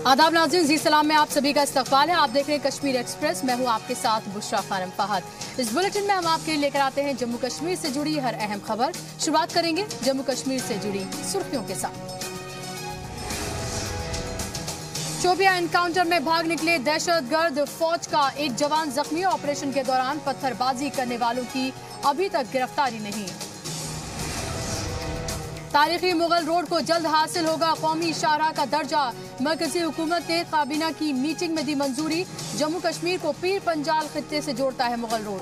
आदाब नाज़रीन, जी सलाम में आप सभी का इस्तकबाल है। आप देख रहे हैं कश्मीर एक्सप्रेस। मैं हूं आपके साथ बुशरा खानम फहद। इस बुलेटिन में हम आपके लिए लेकर आते हैं जम्मू कश्मीर से जुड़ी हर अहम खबर। शुरुआत करेंगे जम्मू कश्मीर से जुड़ी सुर्खियों के साथ। शोपियां एनकाउंटर में भाग निकले दहशतगर्द, फौज का एक जवान जख्मी। ऑपरेशन के दौरान पत्थरबाजी करने वालों की अभी तक गिरफ्तारी नहीं। तारीखी मुगल रोड को जल्द हासिल होगा कौमी शाहराह का दर्जा। मरकजी हुकूमत ने काबीना की मीटिंग में दी मंजूरी। जम्मू कश्मीर को पीर पंजाल खित्ते से जोड़ता है मुगल रोड।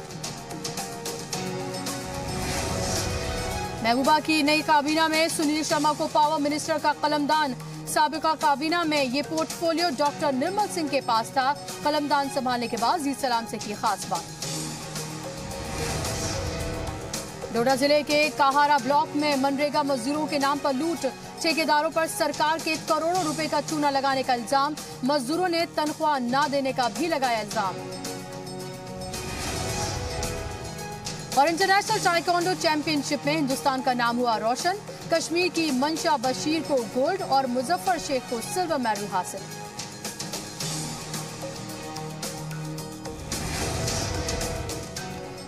महबूबा की नई काबीना में सुनील शर्मा को पावर मिनिस्टर का कलमदान। साबिका काबीना में ये पोर्टफोलियो डॉक्टर निर्मल सिंह के पास था। कलमदान संभालने के बाद जी सलाम से की खास बात। डोडा जिले के काहारा ब्लॉक में मनरेगा मजदूरों के नाम पर लूट। ठेकेदारों पर सरकार के करोड़ों रुपए का चूना लगाने का इल्जाम। मजदूरों ने तनख्वाह न देने का भी लगाया इल्जाम। और इंटरनेशनल ताइक्वांडो चैंपियनशिप में हिंदुस्तान का नाम हुआ रोशन। कश्मीर की मंशा बशीर को गोल्ड और मुजफ्फर शेख को सिल्वर मेडल हासिल।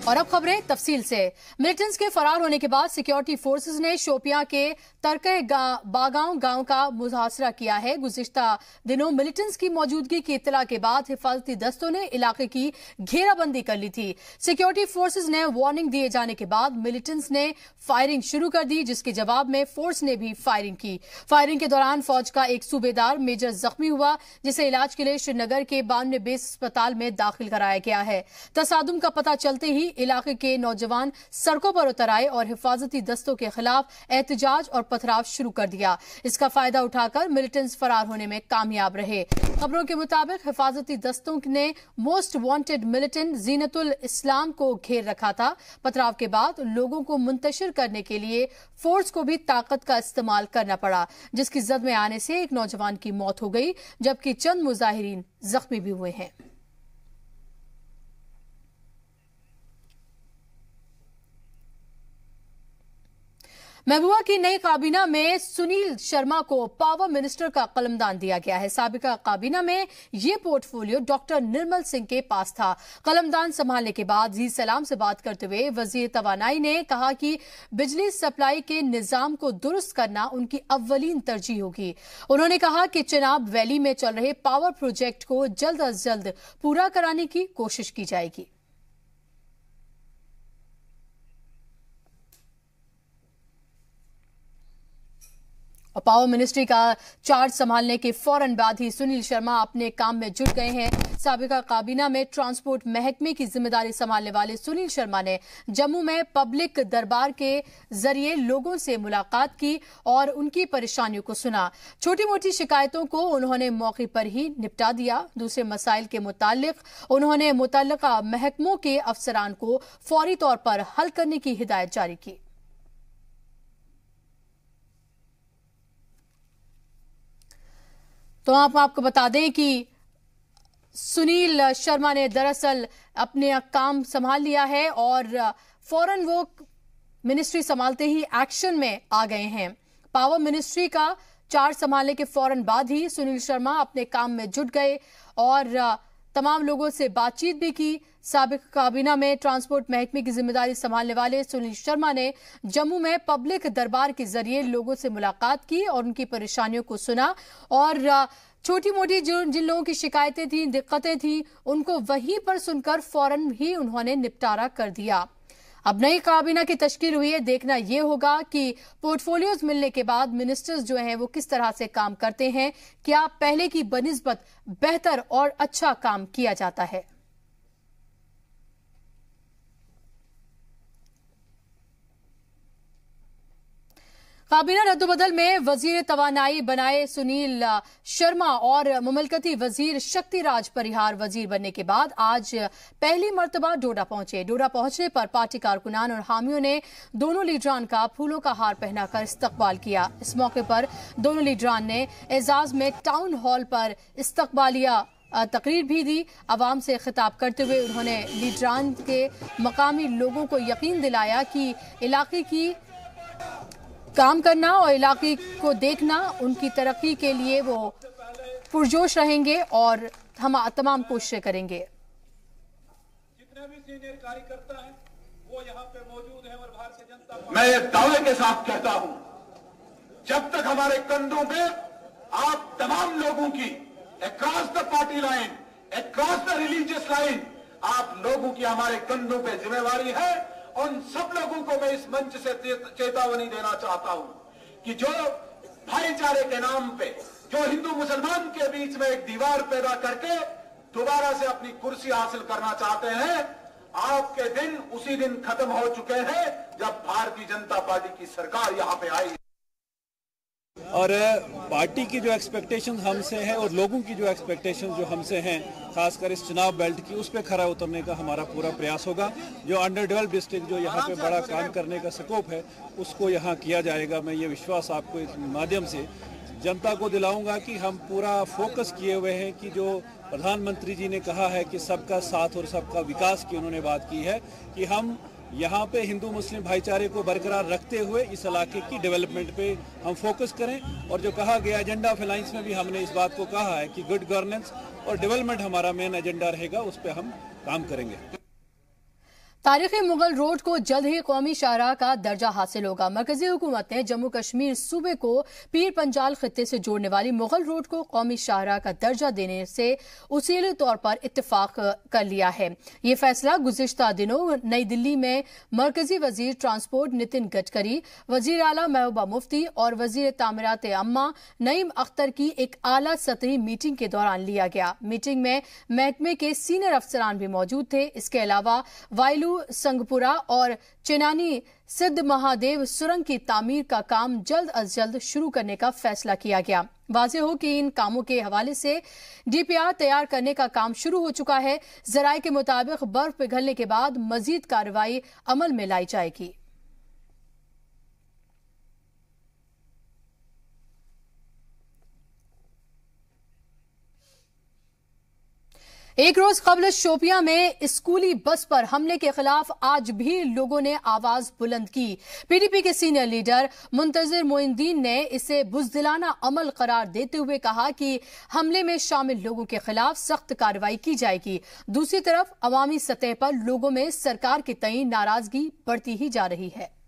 और अब खबरें तफसील से। मिलिटेंट्स के फरार होने के बाद सिक्योरिटी फोर्सेस ने शोपियां के तरके बागांव गांव का मुहासरा किया है। गुज़िश्ता दिनों मिलिटेंट्स की मौजूदगी की इत्तला के बाद हिफाजती दस्तों ने इलाके की घेराबंदी कर ली थी। सिक्योरिटी फोर्सेस ने वार्निंग दिए जाने के बाद मिलिटेंट्स ने फायरिंग शुरू कर दी, जिसके जवाब में फोर्स ने भी फायरिंग की। फायरिंग के दौरान फौज का एक सूबेदार मेजर जख्मी हुआ, जिसे इलाज के लिए श्रीनगर के 92 बेस अस्पताल में दाखिल कराया गया है। तसादुम का पता चलते ही इलाके के नौजवान सड़कों पर उतर आए और हिफाजती दस्तों के खिलाफ एहतजाज और पथराव शुरू कर दिया। इसका फायदा उठाकर मिलिटेंट्स फरार होने में कामयाब रहे। खबरों के मुताबिक हिफाजती दस्तों ने मोस्ट वांटेड मिलिटेंट जीनतुल इस्लाम को घेर रखा था। पथराव के बाद लोगों को मुंतशिर करने के लिए फोर्स को भी ताकत का इस्तेमाल करना पड़ा, जिसकी जद में आने से एक नौजवान की मौत हो गई, जबकि चंद मुजाहिरीन जख्मी भी हुए हैं। महबूबा की नई काबीना में सुनील शर्मा को पावर मिनिस्टर का कलमदान दिया गया है। साबिका काबीना में ये पोर्टफोलियो डॉक्टर निर्मल सिंह के पास था। कलमदान संभालने के बाद जी सलाम से बात करते हुए वजीर तवानाई ने कहा कि बिजली सप्लाई के निजाम को दुरुस्त करना उनकी अव्वलीन तरजीह होगी। उन्होंने कहा कि चिनाब वैली में चल रहे पावर प्रोजेक्ट को जल्द अज जल्द पूरा कराने की कोशिश की जाएगी। और पावर मिनिस्ट्री का चार्ज संभालने के फौरन बाद ही सुनील शर्मा अपने काम में जुट गए हैं। साबिका काबीना में ट्रांसपोर्ट महकमे की जिम्मेदारी संभालने वाले सुनील शर्मा ने जम्मू में पब्लिक दरबार के जरिए लोगों से मुलाकात की और उनकी परेशानियों को सुना। छोटी मोटी शिकायतों को उन्होंने मौके पर ही निपटा दिया। दूसरे मसाइल के मुतालिक उन्होंने मुतल्लिका महकमों के अफसरान को फौरी तौर पर हल करने की हिदायत जारी की। तो आपको बता दें कि सुनील शर्मा ने दरअसल अपने काम संभाल लिया है और फौरन वो मिनिस्ट्री संभालते ही एक्शन में आ गए हैं। पावर मिनिस्ट्री का चार्ज संभालने के फौरन बाद ही सुनील शर्मा अपने काम में जुट गए और तमाम लोगों से बातचीत भी की। साबिक काबीना में ट्रांसपोर्ट महकमे की जिम्मेदारी संभालने वाले सुनील शर्मा ने जम्मू में पब्लिक दरबार के जरिए लोगों से मुलाकात की और उनकी परेशानियों को सुना और छोटी मोटी जिन लोगों की शिकायतें थी, दिक्कतें थी, उनको वहीं पर सुनकर फौरन ही उन्होंने निपटारा कर दिया। अब नई काबीना की तश्कील हुई है। देखना यह होगा कि पोर्टफोलियोज मिलने के बाद मिनिस्टर्स जो हैं वो किस तरह से काम करते हैं। क्या पहले की बनिस्बत बेहतर और अच्छा काम किया जाता है। काबीना रद्दोबदल में वजीर तवानाई बनाए सुनील शर्मा और मुमलकती वजीर शक्तिराज परिहार वजीर बनने के बाद आज पहली मर्तबा डोडा पहुंचे। डोडा पहुंचने पर पार्टी कारकुनान और हामियों ने दोनों लीडरान का फूलों का हार पहनाकर इस्तकबाल किया। इस मौके पर दोनों लीडरान ने एजाज में टाउन हॉल पर इस्तकबालिया तकरीर भी दी। आवाम से खिताब करते हुए उन्होंने लीडरान के मकामी लोगों को यकीन दिलाया कि इलाके की काम करना और इलाके को देखना, उनकी तरक्की के लिए वो पुरजोश रहेंगे और हम तमाम कोशिशें करेंगे। जितने भी सीनियर कार्यकर्ता हैं वो यहाँ पे मौजूद हैं और भारतीय जनता पार्टी, मैं ये दावे के साथ कहता हूं, जब तक हमारे कंधों पे आप तमाम लोगों की across the party line, across the religious line, आप लोगों की हमारे कंधों पे जिम्मेवारी है। उन सब लोगों को मैं इस मंच से चेतावनी देना चाहता हूं कि जो भाईचारे के नाम पे, जो हिंदू मुसलमान के बीच में एक दीवार पैदा करके दोबारा से अपनी कुर्सी हासिल करना चाहते हैं, आपके दिन उसी दिन खत्म हो चुके हैं जब भारतीय जनता पार्टी की सरकार यहां पे आई। और पार्टी की जो एक्सपेक्टेशन हमसे है और लोगों की जो एक्सपेक्टेशन जो हमसे हैं, खासकर इस चुनाव बेल्ट की, उस पर खरा उतरने का हमारा पूरा प्रयास होगा। जो अंडर डेवलप्ड डिस्ट्रिक्ट जो यहाँ पे बड़ा काम करने का स्कोप है, उसको यहाँ किया जाएगा। मैं ये विश्वास आपको इस माध्यम से जनता को दिलाऊंगा कि हम पूरा फोकस किए हुए हैं कि जो प्रधानमंत्री जी ने कहा है कि सबका साथ और सबका विकास की उन्होंने बात की है, कि हम यहाँ पे हिंदू मुस्लिम भाईचारे को बरकरार रखते हुए इस इलाके की डेवलपमेंट पे हम फोकस करें। और जो कहा गया एजेंडा ऑफ अलायंस में भी हमने इस बात को कहा है कि गुड गवर्नेंस और डेवलपमेंट हमारा मेन एजेंडा रहेगा, उस पर हम काम करेंगे। तारीखी मुगल रोड को जल्द ही कौमी शाहराह का दर्जा हासिल होगा। मरकजी हुकूमत ने जम्मू कश्मीर सूबे को पीर पंजाल खित्ते से जोड़ने वाली मुगल रोड को कौमी शाहराह का दर्जा देने से उसीले तौर पर इत्तेफाक कर लिया है। ये फैसला गुज़िश्ता दिनों नई दिल्ली में मरकजी वजीर ट्रांसपोर्ट नितिन गडकरी, वजीर आला महबूबा मुफ्ती और वजीर तामीरात अम्मा नईम अख्तर की एक आला सतही मीटिंग के दौरान लिया गया। मीटिंग में महकमे के सीनियर अफसरान भी मौजूद थे। इसके अलावा वायलू संगपुरा और चेनानी सिद्ध महादेव सुरंग की तामीर का काम जल्द अज जल्द शुरू करने का फैसला किया गया। वाज़े हो कि इन कामों के हवाले से डीपीआर तैयार करने का काम शुरू हो चुका है। जराये के मुताबिक बर्फ पिघलने के बाद मजीद कार्रवाई अमल में लाई जाएगी। एक रोज कबल शोपियां में स्कूली बस पर हमले के खिलाफ आज भी लोगों ने आवाज बुलंद की। पीडीपी के सीनियर लीडर मुंतजिर मोइनुद्दीन ने इसे बुज़दिलाना अमल करार देते हुए कहा कि हमले में शामिल लोगों के खिलाफ सख्त कार्रवाई की जाएगी। दूसरी तरफ अवामी सतह पर लोगों में सरकार के तई नाराजगी बढ़ती ही जा रही है।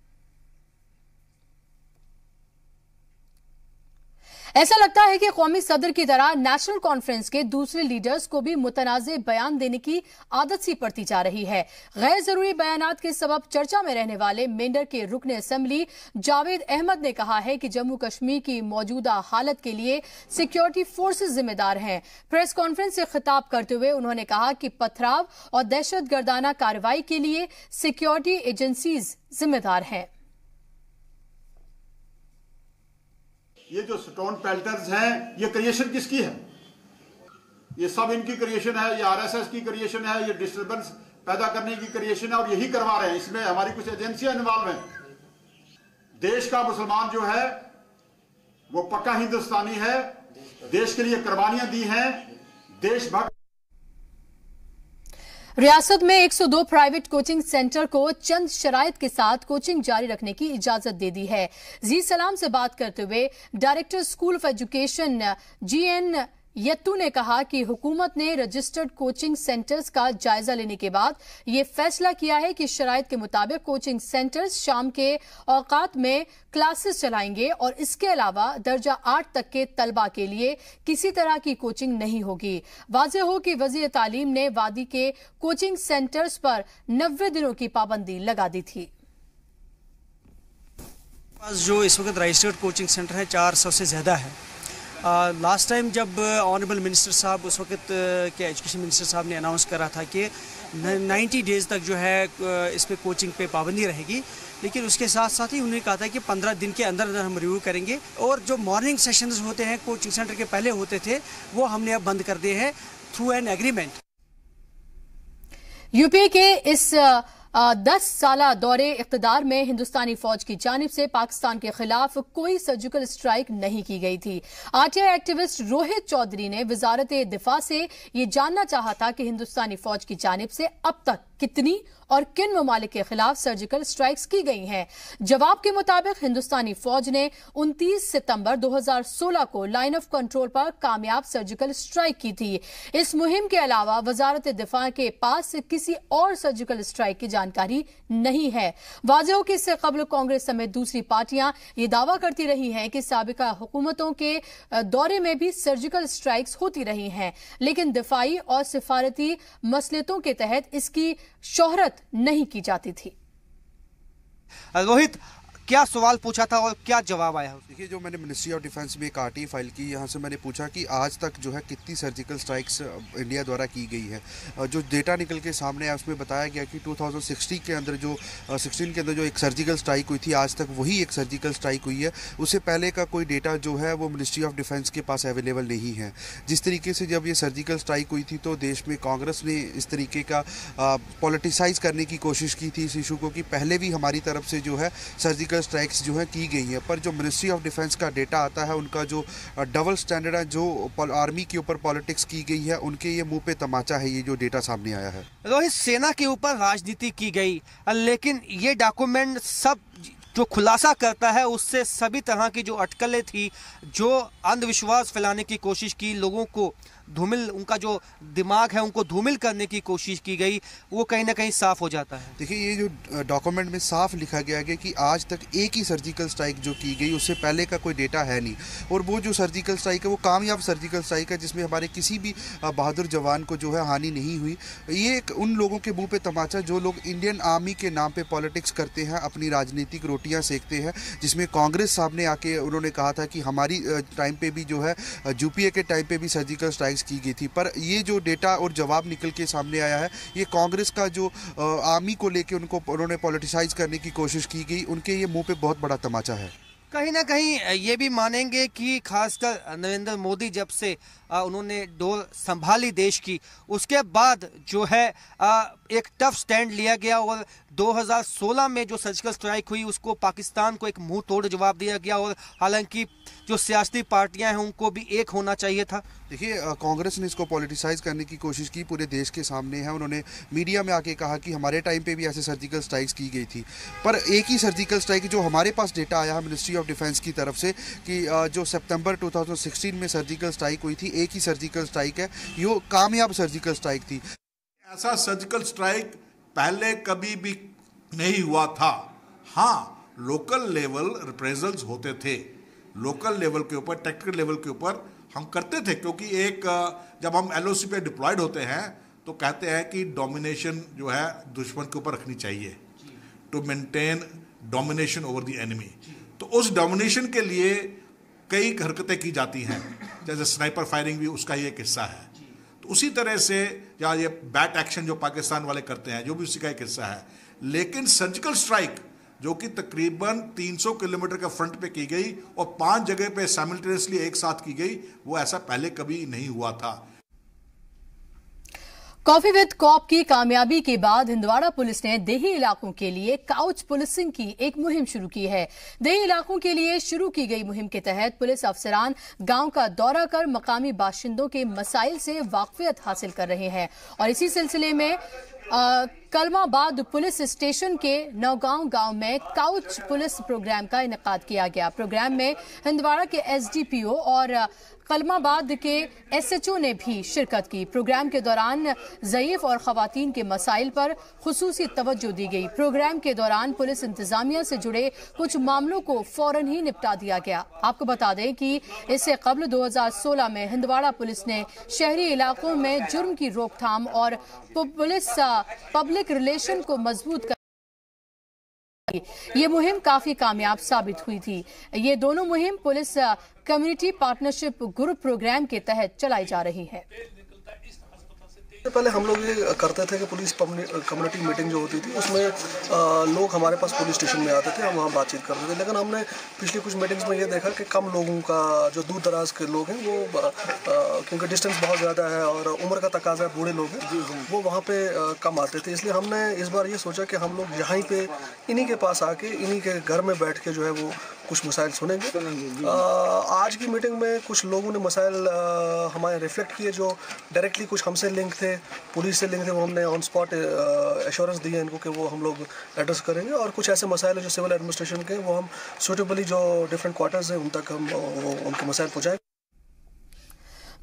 ऐसा लगता है कि कौमी सदर की तरह नेशनल कॉन्फ्रेंस के दूसरे लीडर्स को भी मुतनाज़े बयान देने की आदत सी पड़ती जा रही है। गैर जरूरी बयानात के सबब चर्चा में रहने वाले मेंढर के रुकने असेंबली जावेद अहमद ने कहा है कि जम्मू कश्मीर की मौजूदा हालत के लिए सिक्योरिटी फोर्सेस जिम्मेदार हैं। प्रेस कॉन्फ्रेंस से खिताब करते हुए उन्होंने कहा कि पथराव और दहशतगर्दाना कार्रवाई के लिए सिक्योरिटी एजेंसीज जिम्मेदार हैं। ये जो स्टोन पेल्टर्स हैं, ये क्रिएशन किसकी है? ये सब इनकी क्रिएशन है, ये आरएसएस की क्रिएशन है, ये डिस्टर्बेंस पैदा करने की क्रिएशन है और यही करवा रहे हैं। इसमें हमारी कुछ एजेंसियां इन्वॉल्व हैं। देश का मुसलमान जो है वो पक्का हिंदुस्तानी है, देश के लिए कुर्बानियां दी हैं, देशभक्त। रियासत में 102 प्राइवेट कोचिंग सेंटर को चंद शराइत के साथ कोचिंग जारी रखने की इजाजत दे दी है। जी सलाम से बात करते हुए director school of education GN यत्तू ने कहा कि हुकूमत ने रजिस्टर्ड कोचिंग सेंटर्स का जायजा लेने के बाद ये फैसला किया है कि शराइत के मुताबिक कोचिंग सेंटर्स शाम के औकात में क्लासेस चलाएंगे और इसके अलावा दर्जा 8 तक के तलबा के लिए किसी तरह की कोचिंग नहीं होगी। वाज़े हो कि वज़ीर तालीम ने वादी के कोचिंग सेंटर्स पर 90 दिनों की पाबंदी लगा दी थी। जो इस वक्त रजिस्टर्ड कोचिंग सेंटर है 400 से ज़्यादा है। लास्ट टाइम जब ऑनरेबल मिनिस्टर साहब उस वक्त के एजुकेशन मिनिस्टर साहब ने अनाउंस करा था कि 90 डेज़ तक जो है इस पे कोचिंग पे पाबंदी रहेगी, लेकिन उसके साथ साथ ही उन्होंने कहा था कि 15 दिन के अंदर अंदर हम रिव्यू करेंगे और जो मॉर्निंग सेशंस होते हैं कोचिंग सेंटर के पहले होते थे वो हमने अब बंद कर दिए हैं थ्रू एन एग्रीमेंट। यूपी के इस 10 साला दौरे इख्तिदार में हिंदुस्तानी फौज की जानिब से पाकिस्तान के खिलाफ कोई सर्जिकल स्ट्राइक नहीं की गई थी। आरटीआई एक्टिविस्ट रोहित चौधरी ने वजारत दिफा से ये जानना चाहा था कि हिंदुस्तानी फौज की जानिब से अब तक कितनी और किन ममालिक के खिलाफ सर्जिकल स्ट्राइक्स की गई हैं। जवाब के मुताबिक हिंदुस्तानी फौज ने 29 सितंबर 2016 को लाइन ऑफ कंट्रोल पर कामयाब सर्जिकल स्ट्राइक की थी। इस मुहिम के अलावा वजारत दिफा के पास किसी और सर्जिकल स्ट्राइक की जानकारी नहीं है। वाज़ेह हो कि इससे कबल कांग्रेस समेत दूसरी पार्टियां ये दावा करती रही हैं कि साबिका हुकूमतों के दौरे में भी सर्जिकल स्ट्राइक्स होती रही हैं, लेकिन दिफाई और सिफारती मसलहतों के तहत इसकी शोहरत नहीं की जाती थी। रोहित, क्या सवाल पूछा था और क्या जवाब आया? देखिए, जो मैंने मिनिस्ट्री ऑफ डिफेंस में एक आरटी फाइल की, यहाँ से मैंने पूछा कि आज तक जो है कितनी सर्जिकल स्ट्राइक्स इंडिया द्वारा की गई है। जो डेटा निकल के सामने आया उसमें बताया गया कि 2016 के अंदर जो एक सर्जिकल स्ट्राइक हुई थी, आज तक वही एक सर्जिकल स्ट्राइक हुई है। उससे पहले का कोई डेटा जो है वो मिनिस्ट्री ऑफ डिफेंस के पास अवेलेबल नहीं है। जिस तरीके से जब ये सर्जिकल स्ट्राइक हुई थी तो देश में कांग्रेस ने इस तरीके का पॉलिटिसाइज करने की कोशिश की थी इस इशू को, कि पहले भी हमारी तरफ से जो है सर्जिकल स्ट्राइक्स जो है की गई है। पर जो मिनिस्ट्री ऑफ डिफेंस का डेटा आता है, उनका जो डबल स्टैंडर्ड है, जो आर्मी के ऊपर पॉलिटिक्स की गई है, उनके ये मुंह पे तमाचा है ये जो डेटा सामने आया है। रोहित, सेना के ऊपर राजनीति की गई, लेकिन ये डॉक्यूमेंट सब जो खुलासा करता है उससे सभी तरह की जो अटकलें थी, जो अंधविश्वास फैलाने की कोशिश की, लोगों को धूमिल, उनका जो दिमाग है उनको धूमिल करने की कोशिश की गई, वो कहीं ना कहीं साफ हो जाता है। देखिए, ये जो डॉक्यूमेंट में साफ लिखा गया है कि आज तक एक ही सर्जिकल स्ट्राइक जो की गई, उससे पहले का कोई डेटा है नहीं। और वो जो सर्जिकल स्ट्राइक है वो कामयाब सर्जिकल स्ट्राइक है, जिसमें हमारे किसी भी बहादुर जवान को जो है हानि नहीं हुई। ये उन लोगों के मुंह पे तमाचा जो लोग इंडियन आर्मी के नाम पे पॉलिटिक्स करते हैं, अपनी राजनीतिक रोटियां सेकते हैं, जिसमें कांग्रेस सामने आके उन्होंने कहा था कि हमारी टाइम पे भी जो है यूपीए के टाइम पे भी सर्जिकल स्ट्राइक्स की गई थी। पर ये जो डेटा और जवाब निकल के सामने आया है, ये कांग्रेस का जो आर्मी को लेके उन्होंने पॉलिटिसाइज करने की कोशिश की गई, उनके ये मुंह पे बहुत बड़ा तमाचा है। कहीं ना कहीं ये भी मानेंगे कि खासकर नरेंद्र मोदी जब से उन्होंने डोर संभाली देश की, उसके बाद जो है एक टफ स्टैंड लिया गया और 2016 में जो सर्जिकल स्ट्राइक हुई उसको पाकिस्तान को एक मुंह तोड़ जवाब दिया गया। और हालांकि जो सियासी पार्टियां हैं उनको भी एक होना चाहिए था। देखिए, कांग्रेस ने इसको पॉलिटिसाइज करने की कोशिश की, पूरे देश के सामने है। उन्होंने मीडिया में आके कहा कि हमारे टाइम पे भी ऐसे सर्जिकल स्ट्राइक्स की गई थी। पर एक ही सर्जिकल स्ट्राइक जो हमारे पास डेटा आया है मिनिस्ट्री ऑफ डिफेंस की तरफ से कि जो सितंबर 2016 में सर्जिकल स्ट्राइक हुई थी, एक ही सर्जिकल स्ट्राइक है, ये कामयाब सर्जिकल स्ट्राइक थी। ऐसा सर्जिकल स्ट्राइक पहले कभी भी नहीं हुआ था। हाँ, लोकल लेवल रिप्रेजल्स होते थे, लोकल लेवल के ऊपर, टेक्निकल लेवल के ऊपर हम करते थे, क्योंकि एक जब हम एलओसी पे डिप्लॉयड होते हैं तो कहते हैं कि डोमिनेशन जो है दुश्मन के ऊपर रखनी चाहिए, to maintain domination over the enemy. तो उस डोमिनेशन के लिए कई हरकतें की जाती हैं, जैसे स्नाइपर फायरिंग भी उसका ही एक हिस्सा है। तो उसी तरह से या ये बैट एक्शन जो पाकिस्तान वाले करते हैं, जो भी उसी का एक हिस्सा है। लेकिन सर्जिकल स्ट्राइक जो कि तकरीबन 300 किलोमीटर के फ्रंट पे की गई और 5 जगह पे साइमल्टेनियसली एक साथ की गई, वो ऐसा पहले कभी नहीं हुआ था। कॉफी विद कॉप की कामयाबी के बाद हिंदवाड़ा पुलिस ने देही इलाकों के लिए काउच पुलिसिंग की एक मुहिम शुरू की है। देही इलाकों के लिए शुरू की गई मुहिम के तहत पुलिस अफसरान गांव का दौरा कर मकामी बाशिंदों के मसाइल से वाकफियत हासिल कर रहे हैं। और इसी सिलसिले में कलमाबाद पुलिस स्टेशन के नौगांव गांव में काउच पुलिस प्रोग्राम का इनेकाद किया गया। प्रोग्राम में हिंदवाड़ा के एसडीपीओ और कलमाबाद के एसएचओ ने भी शिरकत की। प्रोग्राम के दौरान ज़ईफ और ख़वातीन के मसाइल पर खुसूसी तवज्जो दी गई। प्रोग्राम के दौरान पुलिस इंतजामिया से जुड़े कुछ मामलों को फौरन ही निपटा दिया गया। आपको बता दें कि इससे कबल 2016 में हिंदवाड़ा पुलिस ने शहरी इलाकों में जुर्म की रोकथाम और पब्लिक रिलेशन को मजबूत कर ये मुहिम काफी कामयाब साबित हुई थी। ये दोनों मुहिम police community partnership group programme के तहत चलाई जा रही है। पहले हम लोग ये करते थे कि पुलिस कम्युनिटी मीटिंग जो होती थी उसमें लोग हमारे पास पुलिस स्टेशन में आते थे, हम वहाँ बातचीत करते थे। लेकिन हमने पिछली कुछ मीटिंग्स में ये देखा कि कम लोगों का, जो दूर दराज के लोग हैं वो क्योंकि डिस्टेंस बहुत ज़्यादा है और उम्र का तकाजा है, बूढ़े लोग हैं, वो वहाँ पे कम आते थे। इसलिए हमने इस बार ये सोचा कि हम लोग यहाँ पे इन्हीं के पास आके इन्हीं के घर में बैठ के जो है वो कुछ मसाइल सुनेंगे। आज की मीटिंग में कुछ लोगों ने मसाइल हमारे रिफ्लेक्ट किए जो डायरेक्टली कुछ हमसे लिंक थे, पुलिस से लिंक थे, वो हमने ऑन स्पॉट एश्योरेंस दिए इनको कि वो हम लोग एड्रेस करेंगे। और कुछ ऐसे मसाइल हैं जो सिविल एडमिनिस्ट्रेशन के, वो हम सूटेबली जो डिफरेंट क्वार्टर्स हैं उन तक हम उनके मसाइल पहुँचाएँ।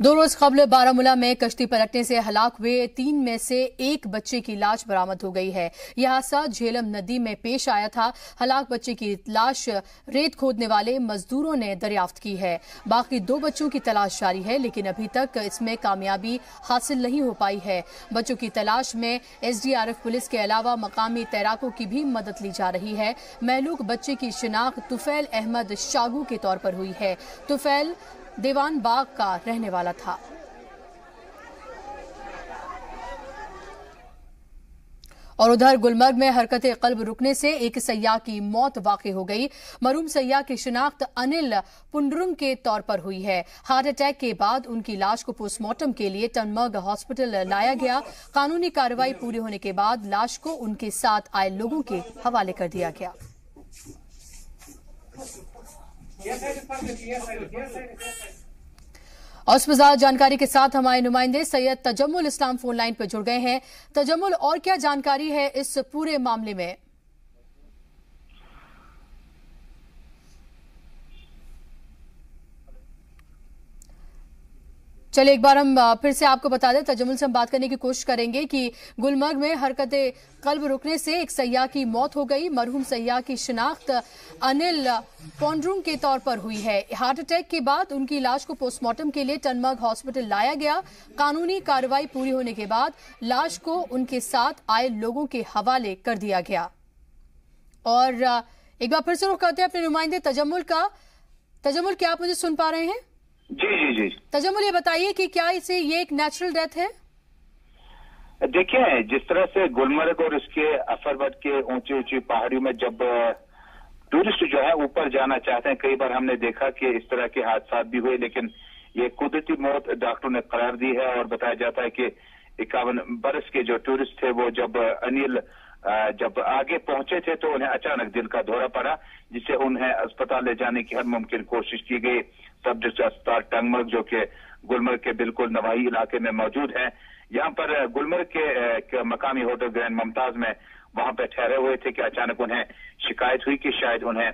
2 रोज कबल बारामूला में कश्ती पलटने से हलाक हुए 3 में से 1 बच्चे की लाश बरामद हो गई है। यह हादसा झेलम नदी में पेश आया था। हलाक बच्चे की लाश रेत खोदने वाले मजदूरों ने दरियाफ्त की है। बाकी 2 बच्चों की तलाश जारी है, लेकिन अभी तक इसमें कामयाबी हासिल नहीं हो पाई है। बच्चों की तलाश में SDRF पुलिस के अलावा मकामी तैराकों की भी मदद ली जा रही है। महलूक बच्चे की शिनाख्त तुफैल अहमद शागू के तौर पर हुई है। तुफैल दीवान बाग का रहने वाला था। और उधर गुलमर्ग में हरकते कल्ब रुकने से एक सयाह की मौत वाक़ई हो गई। मरूम सयाह की शिनाख्त अनिल पुंडरुंग के तौर पर हुई है। हार्ट अटैक के बाद उनकी लाश को पोस्टमार्टम के लिए टनमर्ग हॉस्पिटल लाया गया। कानूनी कार्रवाई पूरी होने के बाद लाश को उनके साथ आए लोगों के हवाले कर दिया गया। और इस वज़ाहत जानकारी के साथ हमारे नुमाइंदे सैयद तजम्मुल इस्लाम फोन लाइन पर जुड़ गए हैं। तजम्मुल, और क्या जानकारी है इस पूरे मामले में? चलिए एक बार हम फिर से आपको बता दें, तजम्मुल से हम बात करने की कोशिश करेंगे कि गुलमर्ग में हरकते कल्ब रुकने से एक सयाह की मौत हो गई। मरहूम सयाह की शिनाख्त अनिल पोंडरुंग के तौर पर हुई है। हार्ट अटैक के बाद उनकी लाश को पोस्टमार्टम के लिए टनमर्ग हॉस्पिटल लाया गया। कानूनी कार्रवाई पूरी होने के बाद लाश को उनके साथ आए लोगों के हवाले कर दिया गया। और एक बार फिर से रुख करते हैं अपने नुमाइंदे तजम्मुल का। तजम्मुल, क्या आप मुझे सुन पा रहे हैं? जी। तजम्मुल, ये बताइए कि क्या ये एक नेचुरल डेथ है? देखिए, जिस तरह से गुलमर्ग और इसके अफरवट के ऊंची ऊंची पहाड़ियों में जब टूरिस्ट जो है ऊपर जाना चाहते हैं, कई बार हमने देखा कि इस तरह के हादसा भी हुए, लेकिन ये कुदरती मौत डॉक्टरों ने करार दी है। और बताया जाता है कि 51 बरस के जो टूरिस्ट थे, वो जब अनिल जब आगे पहुंचे थे तो उन्हें अचानक दिल का दौरा पड़ा, जिससे उन्हें अस्पताल ले जाने की हर मुमकिन कोशिश की गई। सब डिस्ट्रिक्ट अस्पताल टंगमर्ग, जो कि गुलमर्ग के बिल्कुल नवाही इलाके में मौजूद है, यहाँ पर गुलमर्ग के मकामी होटल ग्रैंड मुमताज में वहां पे ठहरे हुए थे कि अचानक उन्हें शिकायत हुई कि शायद उन्हें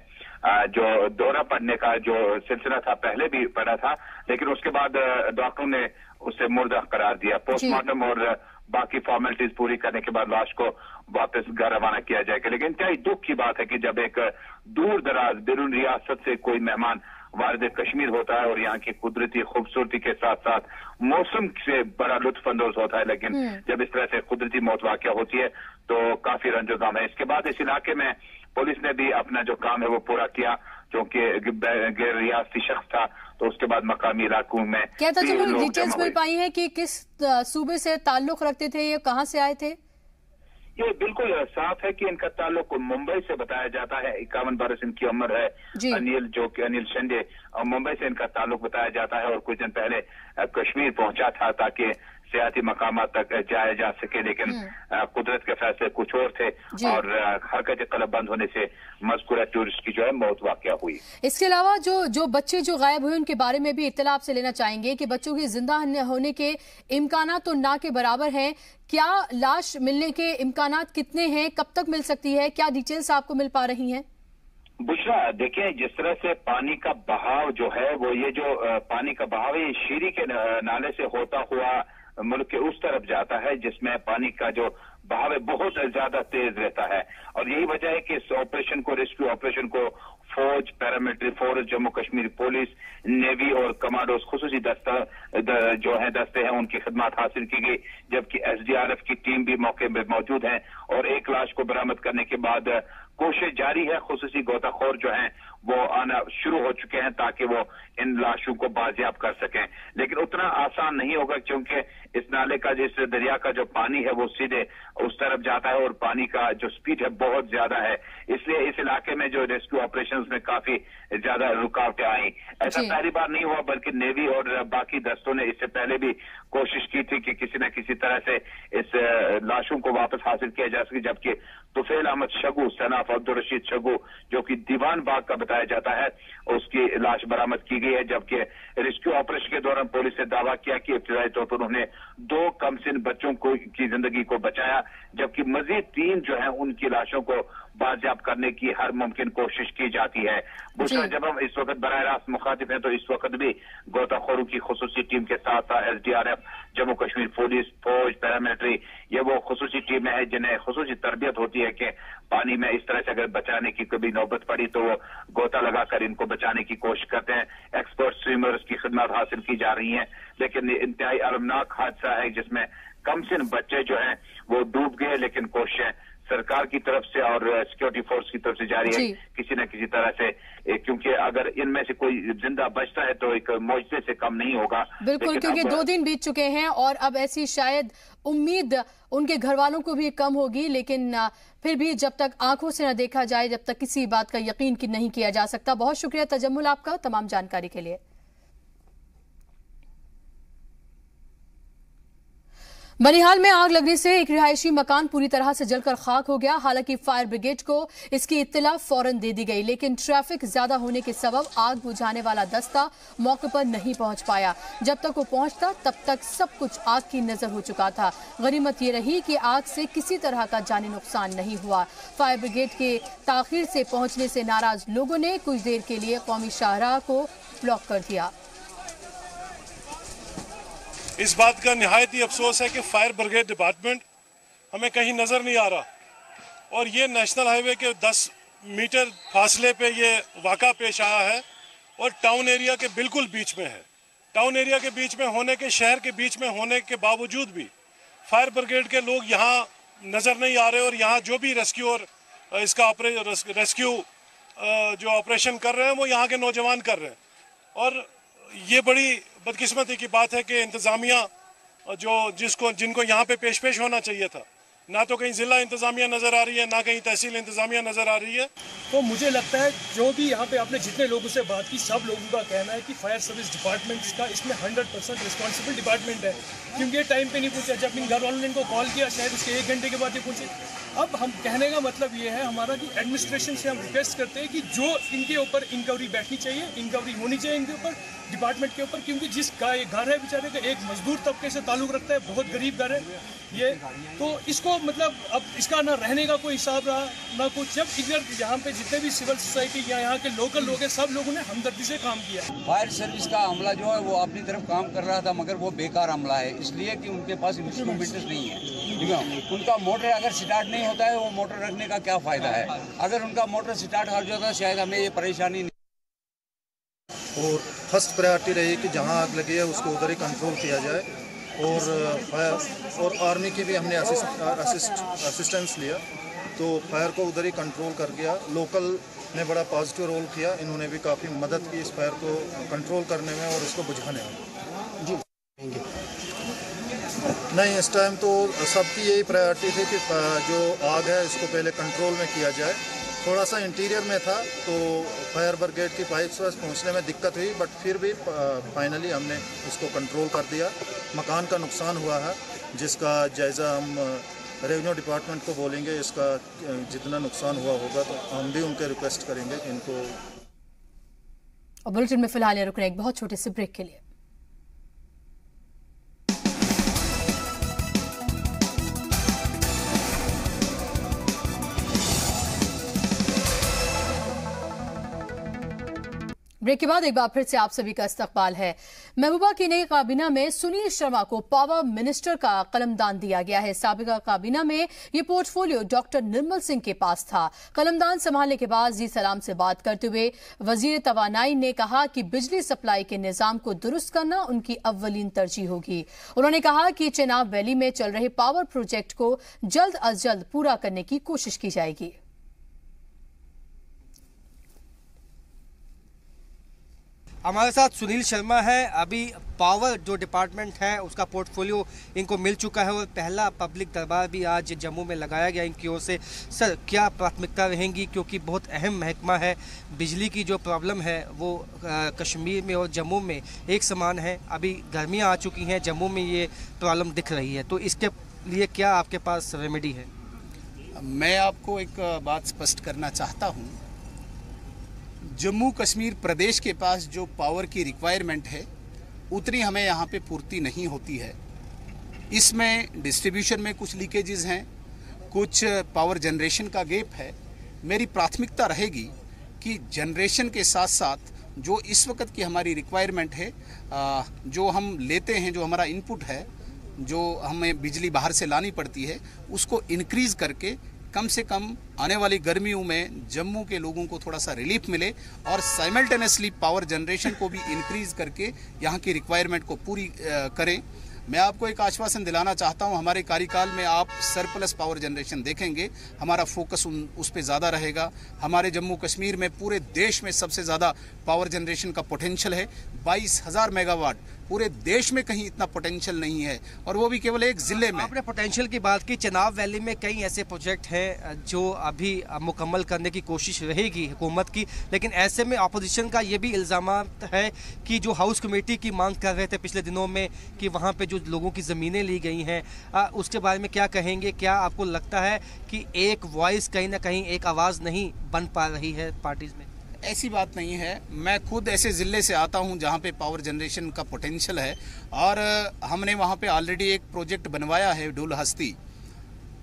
जो दौरा पड़ने का जो सिलसिला था पहले भी पड़ा था, लेकिन उसके बाद डॉक्टरों ने उसे मुर्दा करार दिया। पोस्टमार्टम और बाकी फॉर्मेलिटीज पूरी करने के बाद लाश को वापस घर रवाना किया जाएगा। लेकिन क्या दुख की बात है कि जब एक दूर दराज बिरून रियासत से कोई मेहमान वारिद कश्मीर होता है और यहाँ की कुदरती खूबसूरती के साथ साथ मौसम से बड़ा लुत्फ अंदोज होता है, लेकिन जब इस तरह से कुदरती मौत वाक़या होती है तो काफी रंजोगम है। इसके बाद इस इलाके में पुलिस ने भी अपना जो काम है वो पूरा किया, क्योंकि गैर रियासती शख्स था, तो उसके बाद मकामी इलाकों में क्या डिटेल्स मिल पाई है कि किस सूबे से ताल्लुक रखते थे, ये कहाँ से आए थे? ये बिल्कुल साफ है कि इनका ताल्लुक मुंबई से बताया जाता है। 51 बरस इनकी उम्र है। अनिल, जो कि अनिल शिंदे, मुंबई से इनका ताल्लुक बताया जाता है और कुछ दिन पहले कश्मीर पहुंचा था ताकि सियासी मकामात तक जाया जा सके, लेकिन कुदरत के फैसले कुछ और थे और हरकत कलब बंद होने से मज़कूरा टूरिस्ट की जो है मौत वाक़या हुई। इसके अलावा जो बच्चे जो गायब हुए उनके बारे में भी इत्तला आपसे लेना चाहेंगे कि बच्चों की जिंदा होने के इम्कानात तो ना के बराबर हैं। क्या लाश मिलने के इम्कानात कितने हैं, कब तक मिल सकती है, क्या डिटेल्स आपको मिल पा रही हैं? बुशरा, देखिए, जिस तरह से पानी का बहाव जो है वो ये जो पानी का बहाव है शीरी के नाले से होता हुआ मुल्क के उस तरफ जाता है जिसमें पानी का जो बहाव बहुत ज्यादा तेज रहता है। और यही वजह है कि इस ऑपरेशन को, रेस्क्यू ऑपरेशन को फौज, paramilitary force, Jammu Kashmir police, navy और कमांडोज, खुसूसी दस्ते हैं, उनकी खिदमत हासिल की गई, जबकि SDRF की टीम भी मौके पर मौजूद है। और एक लाश को बरामद करने के बाद कोशिश जारी है। खुसूसी गोताखोर जो हैं वो आना शुरू हो चुके हैं ताकि वो इन लाशों को बाजियाब कर सकें, लेकिन उतना आसान नहीं होगा क्योंकि इस नाले का, इस दरिया का जो पानी है वो सीधे उस तरफ जाता है और पानी का जो स्पीड है बहुत ज्यादा है, इसलिए इस इलाके में जो रेस्क्यू ऑपरेशंस में काफी ज्यादा रुकावटें आई। ऐसा पहली बार नहीं हुआ, बल्कि नेवी और बाकी दस्तों ने इससे पहले भी कोशिश की थी कि किसी न किसी तरह से इस लाशों को वापस हासिल किया जा सके, जबकि तुफैल अहमद शगू, सनाफ अब्दुल रशीद शगू, जो कि दीवान बाग का बताया जाता है, उसकी लाश बरामद की गई है। जबकि रेस्क्यू ऑपरेशन के दौरान पुलिस ने दावा किया कि इब्तिदाई तौर पर उन्होंने 2 कमसिन बच्चों की जिंदगी को बचाया, जबकि मजीद 3 जो है उनकी लाशों को बाजियाब करने की हर मुमकिन कोशिश की जाती है। बुशरा, जब हम इस वक्त बराह रास्त मुखातिब हैं तो इस वक्त भी गोताखोरों की खुसूसी टीम के साथ साथ SDRF, जम्मू कश्मीर पुलिस, फौज, पैरामिलिट्री, ये वो खुसूसी टीमें हैं जिन्हें खुसूसी तरबियत होती है कि पानी में इस तरह से अगर बचाने की कभी नौबत पड़ी तो वो गोता लगाकर इनको बचाने की कोशिश करते हैं। एक्सपर्ट स्विमर्स की खिदमत हासिल की जा रही है, लेकिन इंतहाई अलमनाक हादसा है जिसमें कमसिन बच्चे जो हैं वो डूब गए, लेकिन कोशिशें सरकार की तरफ से और सिक्योरिटी फोर्स की तरफ से जारी है किसी न किसी तरह से, क्योंकि अगर इनमें से कोई जिंदा बचता है तो एक मौजूदे से कम नहीं होगा। बिल्कुल, क्योंकि 2 दिन बीत चुके हैं और अब ऐसी शायद उम्मीद उनके घर वालों को भी कम होगी, लेकिन फिर भी जब तक आंखों से न देखा जाए, जब तक किसी बात का यकीन नहीं किया जा सकता। बहुत शुक्रिया तजम्मुल आपका तमाम जानकारी के लिए। बनिहाल में आग लगने से एक रिहायशी मकान पूरी तरह से जलकर खाक हो गया। हालांकि फायर ब्रिगेड को इसकी इत्तला फौरन दे दी गई, लेकिन ट्रैफिक ज्यादा होने के सबब आग बुझाने वाला दस्ता मौके पर नहीं पहुंच पाया। जब तक वो पहुंचता तब तक सब कुछ आग की नजर हो चुका था। गनीमत ये रही कि आग से किसी तरह का जानी नुकसान नहीं हुआ। फायर ब्रिगेड के ताखिर से पहुंचने से नाराज लोगों ने कुछ देर के लिए कौमी शाहराह को ब्लॉक कर दिया। इस बात का निहायत ही अफसोस है कि फायर ब्रिगेड डिपार्टमेंट हमें कहीं नज़र नहीं आ रहा और ये नेशनल हाईवे के 10 मीटर फासले पे ये वाक़ा पेश आया है और टाउन एरिया के बिल्कुल बीच में है। टाउन एरिया के बीच में होने के, शहर के बीच में होने के बावजूद भी फायर ब्रिगेड के लोग यहाँ नज़र नहीं आ रहे और यहाँ जो भी रेस्क्यू और इसका रेस्क्यू जो ऑपरेशन कर रहे हैं वो यहाँ के नौजवान कर रहे हैं। और ये बड़ी बदकिस्मती की बात है कि इंतज़ामिया जिनको यहाँ पे पेश होना चाहिए था, ना तो कहीं ज़िला इंतज़ामिया नज़र आ रही है, ना कहीं तहसील इंतज़ामिया नज़र आ रही है। तो मुझे लगता है जो भी यहाँ पे आपने जितने लोगों से बात की, सब लोगों का कहना है कि फायर सर्विस डिपार्टमेंट का इसमें 100% रिस्पॉन्सिबल डिपार्टमेंट है, क्योंकि ये टाइम पे नहीं पहुँचा। जब इन घर वालों ने इनको कॉल किया शायद उसके 1 घंटे के बाद ये पहुँचे। अब हम कहने का मतलब ये है हमारा कि एडमिनिस्ट्रेशन से हम रिक्वेस्ट करते हैं कि जो इनके ऊपर इंक्वायरी बैठनी चाहिए, इंक्वायरी होनी चाहिए इनके ऊपर, डिपार्टमेंट के ऊपर, क्योंकि जिसका ये घर है बेचारे का एक मजदूर तबके से ताल्लुक रखता है, बहुत गरीब घर है ये, तो इसको मतलब अब इसका ना रहने का कोई हिसाब रहा ना कुछ। जब इधर यहाँ पे जितने भी सिविल सोसाइटी या यहाँ के लोकल लोग हैं, सब लोगों ने हमदर्दी से काम किया। फायर सर्विस का अमला जो है वो अपनी तरफ काम कर रहा था, मगर वो बेकार अमला है, इसलिए कि उनके पास इंस्ट्रूमेंट्स नहीं है, ठीक है। उनका मोटर अगर स्टार्ट नहीं होता है, वो मोटर रखने का क्या फ़ायदा है। अगर उनका मोटर स्टार्ट हो जाता शायद हमें ये परेशानी नहीं। और फर्स्ट प्रायोरिटी रही कि जहाँ आग लगी है उसको उधर ही कंट्रोल किया जाए, और फायर और आर्मी की भी हमने असिस्टेंस लिया, तो फायर को उधर ही कंट्रोल कर गया। लोकल ने बड़ा पॉजिटिव रोल किया, इन्होंने भी काफ़ी मदद की इस फायर को कंट्रोल करने में और इसको बुझाने में। जी नहीं, इस टाइम तो सबकी यही प्रायोरिटी थी कि जो आग है इसको पहले कंट्रोल में किया जाए। थोड़ा सा इंटीरियर में था तो फायर ब्रिगेड की पाइप्स पहुंचने में दिक्कत हुई, बट फिर भी फाइनली हमने उसको कंट्रोल कर दिया। मकान का नुकसान हुआ है जिसका जायज़ा हम रेवेन्यू डिपार्टमेंट को बोलेंगे, इसका जितना नुकसान हुआ होगा तो हम भी उनके रिक्वेस्ट करेंगे कि इनको। और बुलेटिन में फिलहाल रुकने एक बहुत छोटे से ब्रेक के लिए। ब्रेक के बाद एक बार फिर से आप सभी का इस्तकबाल है। महबूबा की नई काबीना में सुनील शर्मा को पावर मिनिस्टर का कलमदान दिया गया है। साबिका काबीना में ये पोर्टफोलियो डॉक्टर निर्मल सिंह के पास था। कलमदान संभालने के बाद जी सलाम से बात करते हुए वजीर तवानाई ने कहा कि बिजली सप्लाई के निजाम को दुरुस्त करना उनकी अव्वलीन तरजीह होगी। उन्होंने कहा कि चेनाब वैली में चल रहे पावर प्रोजेक्ट को जल्द अज जल्द पूरा करने की कोशिश की जाएगी। हमारे साथ सुनील शर्मा है। अभी पावर जो डिपार्टमेंट है उसका पोर्टफोलियो इनको मिल चुका है और पहला पब्लिक दरबार भी आज जम्मू में लगाया गया इनकी ओर से। सर, क्या प्राथमिकता रहेंगी, क्योंकि बहुत अहम महकमा है, बिजली की जो प्रॉब्लम है वो कश्मीर में और जम्मू में एक समान है। अभी गर्मियाँ आ चुकी हैं, जम्मू में ये प्रॉब्लम दिख रही है, तो इसके लिए क्या आपके पास रेमेडी है? मैं आपको एक बात स्पष्ट करना चाहता हूँ। जम्मू कश्मीर प्रदेश के पास जो पावर की रिक्वायरमेंट है उतनी हमें यहाँ पे पूर्ति नहीं होती है। इसमें डिस्ट्रीब्यूशन में कुछ लीकेजेस हैं, कुछ पावर जनरेशन का गैप है। मेरी प्राथमिकता रहेगी कि जनरेशन के साथ साथ जो इस वक्त की हमारी रिक्वायरमेंट है, जो हम लेते हैं, जो हमारा इनपुट है, जो हमें बिजली बाहर से लानी पड़ती है, उसको इंक्रीज करके कम से कम आने वाली गर्मियों में जम्मू के लोगों को थोड़ा सा रिलीफ मिले और साइमल्टेनियसली पावर जनरेशन को भी इंक्रीज करके यहाँ की रिक्वायरमेंट को पूरी करें। मैं आपको एक आश्वासन दिलाना चाहता हूँ, हमारे कार्यकाल में आप सरप्लस पावर जनरेशन देखेंगे। हमारा फोकस उस पर ज़्यादा रहेगा। हमारे जम्मू कश्मीर में पूरे देश में सबसे ज़्यादा पावर जनरेशन का पोटेंशियल है, 22,000 मेगावाट। पूरे देश में कहीं इतना पोटेंशियल नहीं है, और वो भी केवल एक जिले में। आपने पोटेंशियल की बात की, चेनाब वैली में कई ऐसे प्रोजेक्ट हैं जो अभी मुकम्मल करने की कोशिश रहेगी हुकूमत की, लेकिन ऐसे में अपोजिशन का ये भी इल्ज़ाम है कि जो हाउस कमेटी की मांग कर रहे थे पिछले दिनों में कि वहाँ पे जो लोगों की ज़मीनें ली गई हैं, उसके बारे में क्या कहेंगे? क्या आपको लगता है कि एक वॉइस कहीं ना कहीं, एक आवाज़ नहीं बन पा रही है पार्टीज़ में? ऐसी बात नहीं है। मैं खुद ऐसे ज़िले से आता हूं जहां पे पावर जनरेशन का पोटेंशियल है, और हमने वहां पे ऑलरेडी एक प्रोजेक्ट बनवाया है डुलहस्ती।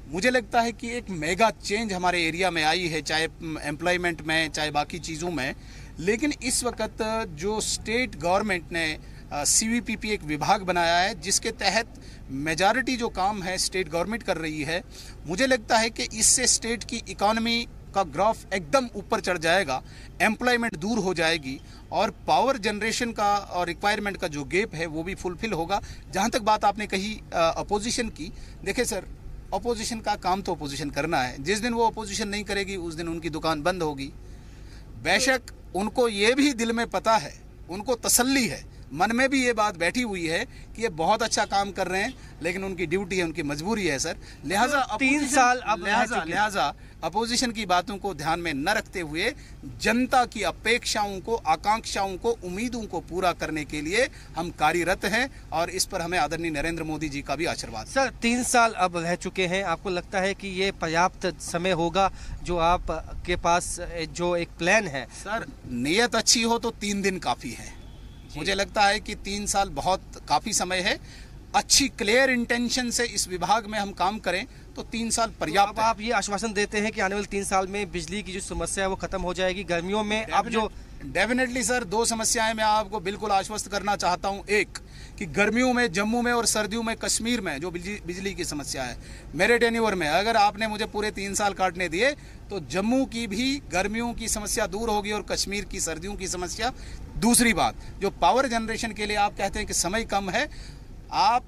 मुझे लगता है कि एक मेगा चेंज हमारे एरिया में आई है, चाहे एम्प्लॉयमेंट में, चाहे बाकी चीज़ों में। लेकिन इस वक्त जो स्टेट गवर्नमेंट ने CVPP एक विभाग बनाया है जिसके तहत मेजॉरिटी जो काम है स्टेट गवर्नमेंट कर रही है। मुझे लगता है कि इससे स्टेट की इकोनॉमी का ग्राफ एकदम ऊपर चढ़ जाएगा, एम्प्लॉयमेंट दूर हो जाएगी, और पावर जनरेशन का और रिक्वायरमेंट का जो गैप है वो भी फुलफिल होगा। जहां तक बात आपने कही अपोजिशन की, देखिए सर, अपोजिशन का काम तो अपोजिशन करना है। जिस दिन वो अपोजिशन नहीं करेगी उस दिन उनकी दुकान बंद होगी। बेशक उनको ये भी दिल में पता है, उनको तसल्ली है, मन में भी ये बात बैठी हुई है कि ये बहुत अच्छा काम कर रहे हैं, लेकिन उनकी ड्यूटी है, उनकी मजबूरी है सर। लिहाजा 3 साल अब लिहाजा अपोजिशन की बातों को ध्यान में न रखते हुए जनता की अपेक्षाओं को, आकांक्षाओं को, उम्मीदों को पूरा करने के लिए हम कार्यरत हैं, और इस पर हमें आदरणीय नरेंद्र मोदी जी का भी आशीर्वाद। सर, 3 साल अब रह चुके हैं, आपको लगता है कि ये पर्याप्त समय होगा जो आपके पास जो एक प्लान है? सर, नीयत अच्छी हो तो 3 दिन काफ़ी है। मुझे लगता है कि 3 साल बहुत काफ़ी समय है। अच्छी क्लियर इंटेंशन से इस विभाग में हम काम करें तो 3 साल पर्याप्त। आप ये आश्वासन देते हैं कि आने वाले 3 साल में बिजली की जो समस्या है वो खत्म हो जाएगी? गर्मियों में अब जो डेफिनेटली सर 2 समस्याएं मैं आपको बिल्कुल आश्वस्त करना चाहता हूं। एक कि गर्मियों में जम्मू में और सर्दियों में कश्मीर में जो बिजली की समस्या है, मेरे टेन्योर में अगर आपने मुझे पूरे 3 साल काटने दिए तो जम्मू की भी गर्मियों की समस्या दूर होगी और कश्मीर की सर्दियों की समस्या। दूसरी बात, जो पावर जनरेशन के लिए आप कहते हैं कि समय कम है, आप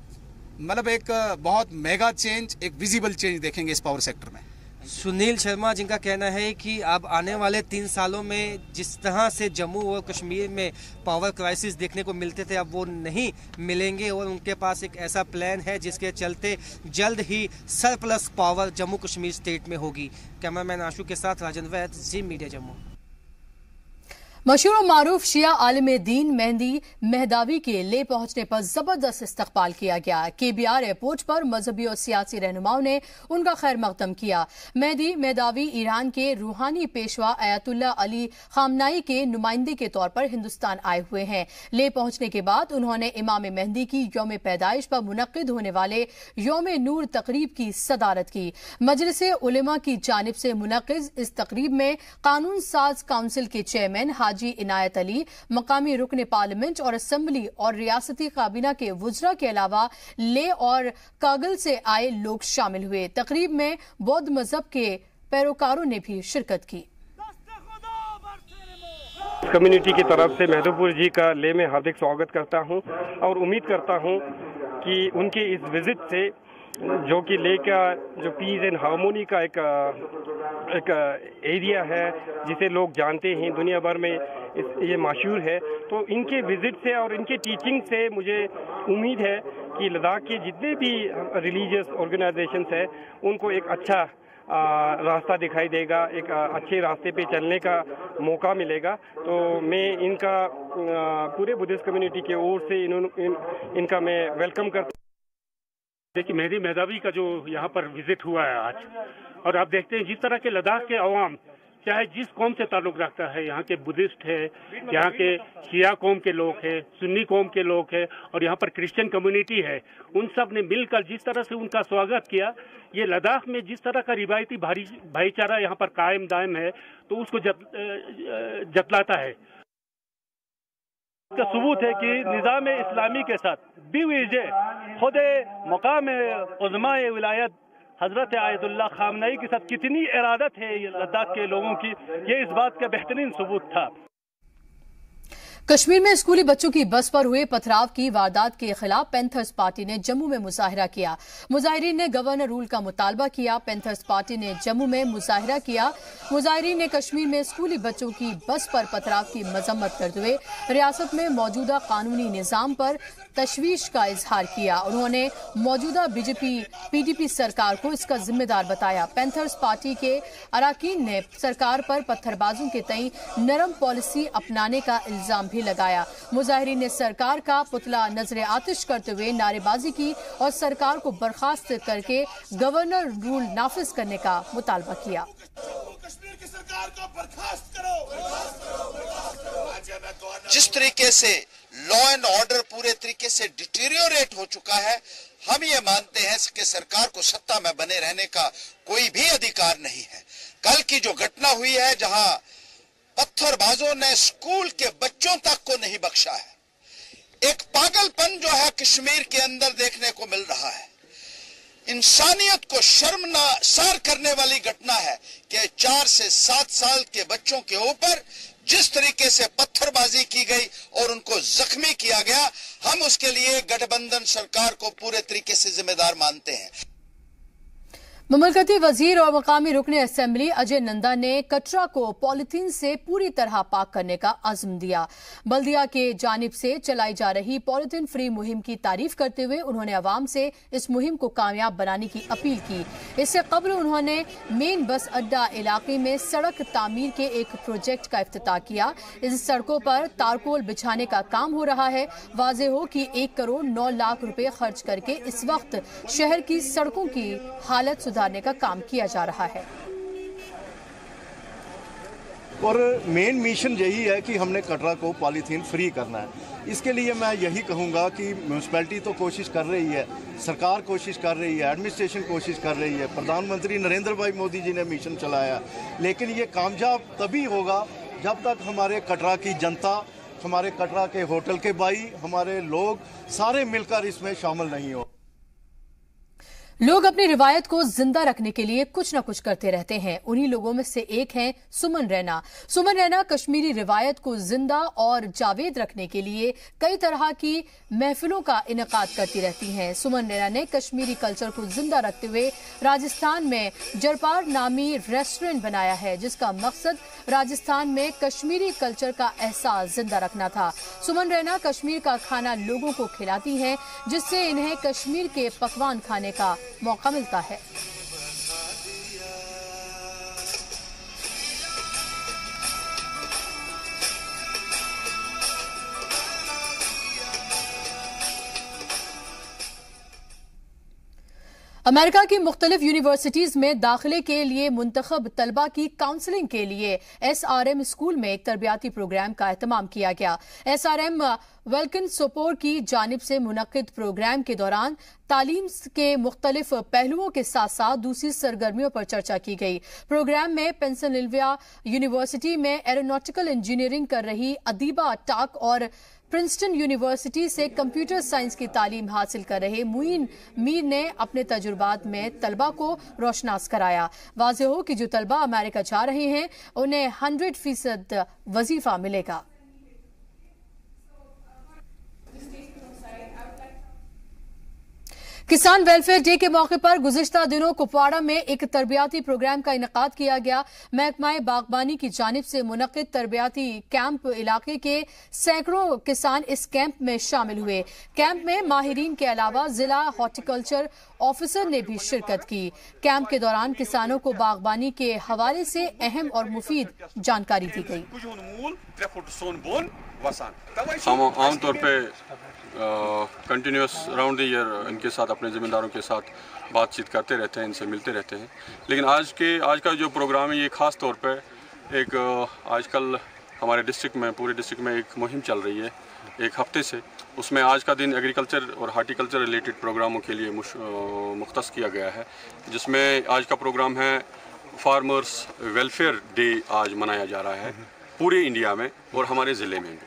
मतलब एक बहुत मेगा चेंज, एक विजिबल चेंज देखेंगे इस पावर सेक्टर में। सुनील शर्मा जिनका कहना है कि अब आने वाले 3 सालों में जिस तरह से जम्मू और कश्मीर में पावर क्राइसिस देखने को मिलते थे अब वो नहीं मिलेंगे, और उनके पास एक ऐसा प्लान है जिसके चलते जल्द ही surplus power Jammu Kashmir state में होगी। कैमरामैन आशु के साथ राजन वैद, जी मीडिया जम्मू। मशहूर और मारूफ शिया आलिम दीन मेहदी मेहदावी के ले पहुंचने पर जबरदस्त इस्तकबाल किया गया। KBR एयरपोर्ट पर मजहबी और सियासी रहनुमाओं ने उनका खैर मकदम किया। मेहदी मेहदावी ईरान के रूहानी पेशवा अयातुल्ला अली खामनाई के नुमाइंदे के तौर पर हिंदुस्तान आए हुए हैं। ले पहुंचने के बाद उन्होंने इमाम मेहदी की यौम पैदाइश पर मुनक्किद होने वाले यौम नूर तकरीब की सदारत की। मजलिस उलेमा की जानिब से मुनक्किद इस तकरीब में कानून साज काउंसिल के चेयरमैन हाजी इनायत अली, मकामी रुकन पार्लियामेंट और असेंबली और रियासती काबीना के वुजरा के अलावा ले और कागल से आए लोग शामिल हुए। तकरीब में बौद्ध मजहब के पैरोकारों ने भी शिरकत की। कम्युनिटी की तरफ से महदूपुर जी का ले में हार्दिक स्वागत करता हूं और उम्मीद करता हूं कि उनके इस विजिट से जो कि ले का जो पीस एंड हार्मोनी का एक एरिया है जिसे लोग जानते हैं दुनिया भर में, ये मशहूर है, तो इनके विजिट से और इनके टीचिंग से मुझे उम्मीद है कि लद्दाख के जितने भी रिलीजियस ऑर्गेनाइजेशंस हैं उनको एक अच्छा रास्ता दिखाई देगा, एक अच्छे रास्ते पे चलने का मौका मिलेगा। तो मैं इनका पूरे बुद्धिस्ट कम्युनिटी के ओर से इनका मैं वेलकम करता हूँ। देखिए, मेहदी मेहदावी का जो यहाँ पर विजिट हुआ है आज, और आप देखते हैं जिस तरह के लद्दाख के अवाम चाहे जिस कौम से ताल्लुक रखता है, यहाँ के बुद्धिस्ट है, यहाँ के शिया कौम के लोग हैं, सुन्नी कौम के लोग हैं और यहाँ पर क्रिश्चियन कम्युनिटी है, उन सब ने मिलकर जिस तरह से उनका स्वागत किया, ये लद्दाख में जिस तरह का रिवायती भाईचारा यहाँ पर कायम दायम है तो उसको जतलाता है। इसका सबूत है कि निज़ाम इस्लामी के साथ बीवीजे खुद मकाम उज़माए विलायत हजरत आयतुल्लाह खामनई के साथ कितनी इरादत है लद्दाख के लोगों की, ये इस बात का बेहतरीन सबूत था। कश्मीर में स्कूली बच्चों की बस पर हुए पथराव की वारदात के खिलाफ पैंथर्स पार्टी ने जम्मू में मुजाहिरा किया। मुजाहिरीन ने गवर्नर रूल का मुतालबा किया। पैंथर्स पार्टी ने जम्मू में मुजाहिरा किया। मुजाहिरीन ने कश्मीर में स्कूली बच्चों की बस पर पथराव की मजम्मत करते हुए रियासत में मौजूदा कानूनी निजाम पर तशवीश का इजहार किया। उन्होंने मौजूदा बीजेपी पीडीपी सरकार को इसका जिम्मेदार बताया। पैंथर्स पार्टी के अरकान ने सरकार पर पत्थरबाजों के तई नरम पॉलिसी अपनाने का इल्जाम भी लगाया। मुजाहिरीन ने सरकार का पुतला नजर आतिश करते हुए नारेबाजी की और सरकार को बर्खास्त करके गवर्नर रूल नाफिज करने का मुतालबा किया। कश्मीर की सरकार को बर्खास्त करो। जिस तरीके से लॉ एंड ऑर्डर पूरे तरीके से डिटेरियोरेट हो चुका है, हम ये मानते हैं कि सरकार को सत्ता में बने रहने का कोई भी अधिकार नहीं है। कल की जो घटना हुई है जहां पत्थरबाजों ने स्कूल के बच्चों तक को नहीं बख्शा है, एक पागलपन जो है कश्मीर के अंदर देखने को मिल रहा है, इंसानियत को शर्मसार करने वाली घटना है कि 4 से 7 साल के बच्चों के ऊपर जिस तरीके से पत्थरबाजी की गई और उनको जख्मी किया गया, हम उसके लिए गठबंधन सरकार को पूरे तरीके से जिम्मेदार मानते हैं। मुमलकती वजीर और मकामी रुकन असेंबली अजय नंदा ने कटरा को पॉलीथीन से पूरी तरह पाक करने का अज़्म दिया। बल्दिया के जानिब से चलाई जा रही पॉलीथीन फ्री मुहिम की तारीफ करते हुए उन्होंने अवाम से इस मुहिम को कामयाब बनाने की अपील की। इससे कबल उन्होंने मेन बस अड्डा इलाके में सड़क तामीर के एक प्रोजेक्ट का इफ्तिताह किया। इस सड़कों पर तारकोल बिछाने का काम हो रहा है। वाज़ेह हो कि 1 करोड़ 9 लाख रुपए खर्च करके इस वक्त शहर की सड़कों की हालत सुधारने का काम किया जा रहा है। और मेन मिशन यही है कि हमने कटरा को पॉलीथीन फ्री करना है। इसके लिए मैं यही कहूँगा कि म्यूनसिपैलिटी तो कोशिश कर रही है, सरकार कोशिश कर रही है, एडमिनिस्ट्रेशन कोशिश कर रही है, प्रधानमंत्री नरेंद्र भाई मोदी जी ने मिशन चलाया, लेकिन ये कामयाब तभी होगा जब तक हमारे कटरा की जनता, हमारे कटरा के होटल के भाई, हमारे लोग सारे मिलकर इसमें शामिल नहीं हो। लोग अपनी रिवायत को जिंदा रखने के लिए कुछ न कुछ करते रहते हैं। उन्हीं लोगों में से एक हैं सुमन रैना। सुमन रैना कश्मीरी रिवायत को जिंदा और जावेद रखने के लिए कई तरह की महफिलों का इनेकाद करती रहती हैं। सुमन रैना ने कश्मीरी कल्चर को जिंदा रखते हुए राजस्थान में जरपार नामी रेस्टोरेंट बनाया है, जिसका मकसद राजस्थान में कश्मीरी कल्चर का एहसास जिंदा रखना था। सुमन रैना कश्मीर का खाना लोगों को खिलाती हैं, जिससे इन्हें कश्मीर के पकवान खाने का मौका मिलता है। अमेरिका की मुख्तलिफ यूनिवर्सिटीज में दाखिले के लिए मुंतखब तलबा की काउंसलिंग के लिए SRM स्कूल में एक तरबियाती प्रोग्राम का एहतमाम किया गया। SRM वेलकन सोपोर की जानिब से मुनक्किद प्रोग्राम के दौरान तालीम के मुख्तलिफ पहलुओं के साथ साथ दूसरी सरगर्मियों पर चर्चा की गई। प्रोग्राम में पेंसिल्वेनिया यूनिवर्सिटी में एरोनॉटिकल इंजीनियरिंग कर रही अदीबा टाक और प्रिंसटन यूनिवर्सिटी से कंप्यूटर साइंस की तालीम हासिल कर रहे मुइन मीर ने अपने तजुर्बात में तलबा को रोशनास कराया। वाज़ेह हो कि जो तलबा अमेरिका जा रहे हैं उन्हें 100% वजीफा मिलेगा। किसान वेलफेयर डे के मौके पर गुज़िश्ता दिनों कुपवाड़ा में एक तरबियाती प्रोग्राम का इनेकाद किया गया। महकमा बागबानी की जानिब से मुनक्किद तरबियाती कैंप इलाके के सैकड़ों किसान इस कैंप में शामिल हुए। कैंप में माहिरीन के अलावा जिला हॉर्टिकल्चर ऑफिसर ने भी शिरकत की। कैंप के दौरान किसानों को बागबानी के हवाले से अहम और मुफीद जानकारी दी गई। हम आमतौर पर कंटिन्यूस राउंड द ईयर इनके साथ अपने ज़िम्मेदारों के साथ बातचीत करते रहते हैं, इनसे मिलते रहते हैं। लेकिन आज का जो प्रोग्राम है ये ख़ास तौर पे एक आजकल हमारे डिस्ट्रिक्ट में पूरे डिस्ट्रिक्ट में एक मुहिम चल रही है एक हफ्ते से। उसमें आज का दिन एग्रीकल्चर और हार्टिकल्चर रिलेटेड प्रोग्रामों के लिए मुख्तस किया गया है, जिसमें आज का प्रोग्राम है फार्मर्स वेलफेयर डे आज मनाया जा रहा है पूरे इंडिया में और हमारे ज़िले में भी।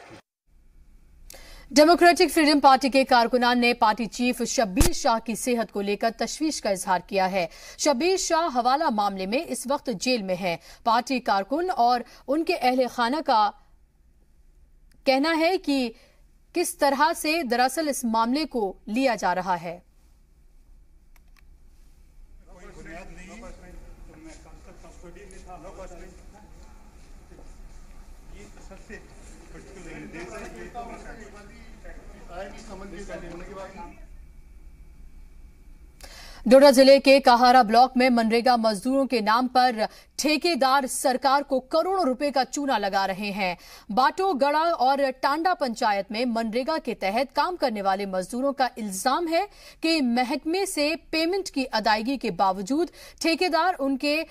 डेमोक्रेटिक फ्रीडम पार्टी के कारकुनान ने पार्टी चीफ शब्बीर शाह की सेहत को लेकर तशवीश का इजहार किया है। शब्बीर शाह हवाला मामले में इस वक्त जेल में हैं। पार्टी कारकुन और उनके अहले खाना का कहना है कि किस तरह से दरअसल इस मामले को लिया जा रहा है। डोडा जिले के काहारा ब्लॉक में मनरेगा मजदूरों के नाम पर ठेकेदार सरकार को करोड़ों रुपए का चूना लगा रहे हैं। बाटो गड़ा और टांडा पंचायत में मनरेगा के तहत काम करने वाले मजदूरों का इल्जाम है कि महकमे से पेमेंट की अदायगी के बावजूद ठेकेदार उनके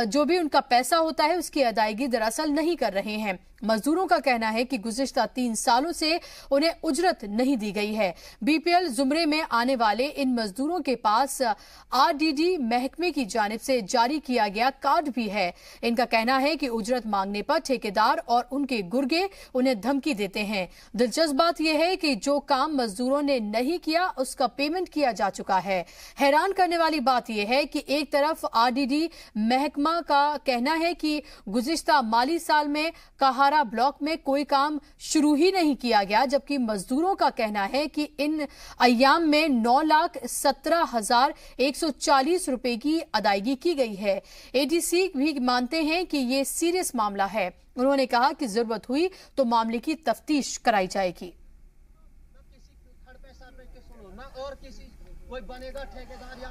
जो भी उनका पैसा होता है उसकी अदायगी दरअसल नहीं कर रहे हैं। मजदूरों का कहना है कि गुज़िश्ता 3 सालों से उन्हें उजरत नहीं दी गई है। बीपीएल जुमरे में आने वाले इन मजदूरों के पास आरडीडी महकमे की जानिब से जारी किया गया कार्ड भी है। इनका कहना है कि उजरत मांगने पर ठेकेदार और उनके गुर्गे उन्हें धमकी देते हैं। दिलचस्प बात यह है कि जो काम मजदूरों ने नहीं किया उसका पेमेंट किया जा चुका है। हैरान करने वाली बात यह है कि एक तरफ आरडीडी महकमा का कहना है कि गुज़िश्ता माली साल में काहारा ब्लॉक में कोई काम शुरू ही नहीं किया गया, जबकि मजदूरों का कहना है कि इन अय्याम में 9,17,140 रुपए की अदायगी की गई है। एडीसी भी मानते हैं कि ये सीरियस मामला है। उन्होंने कहा कि जरूरत हुई तो मामले की तफ्तीश कराई जाएगी।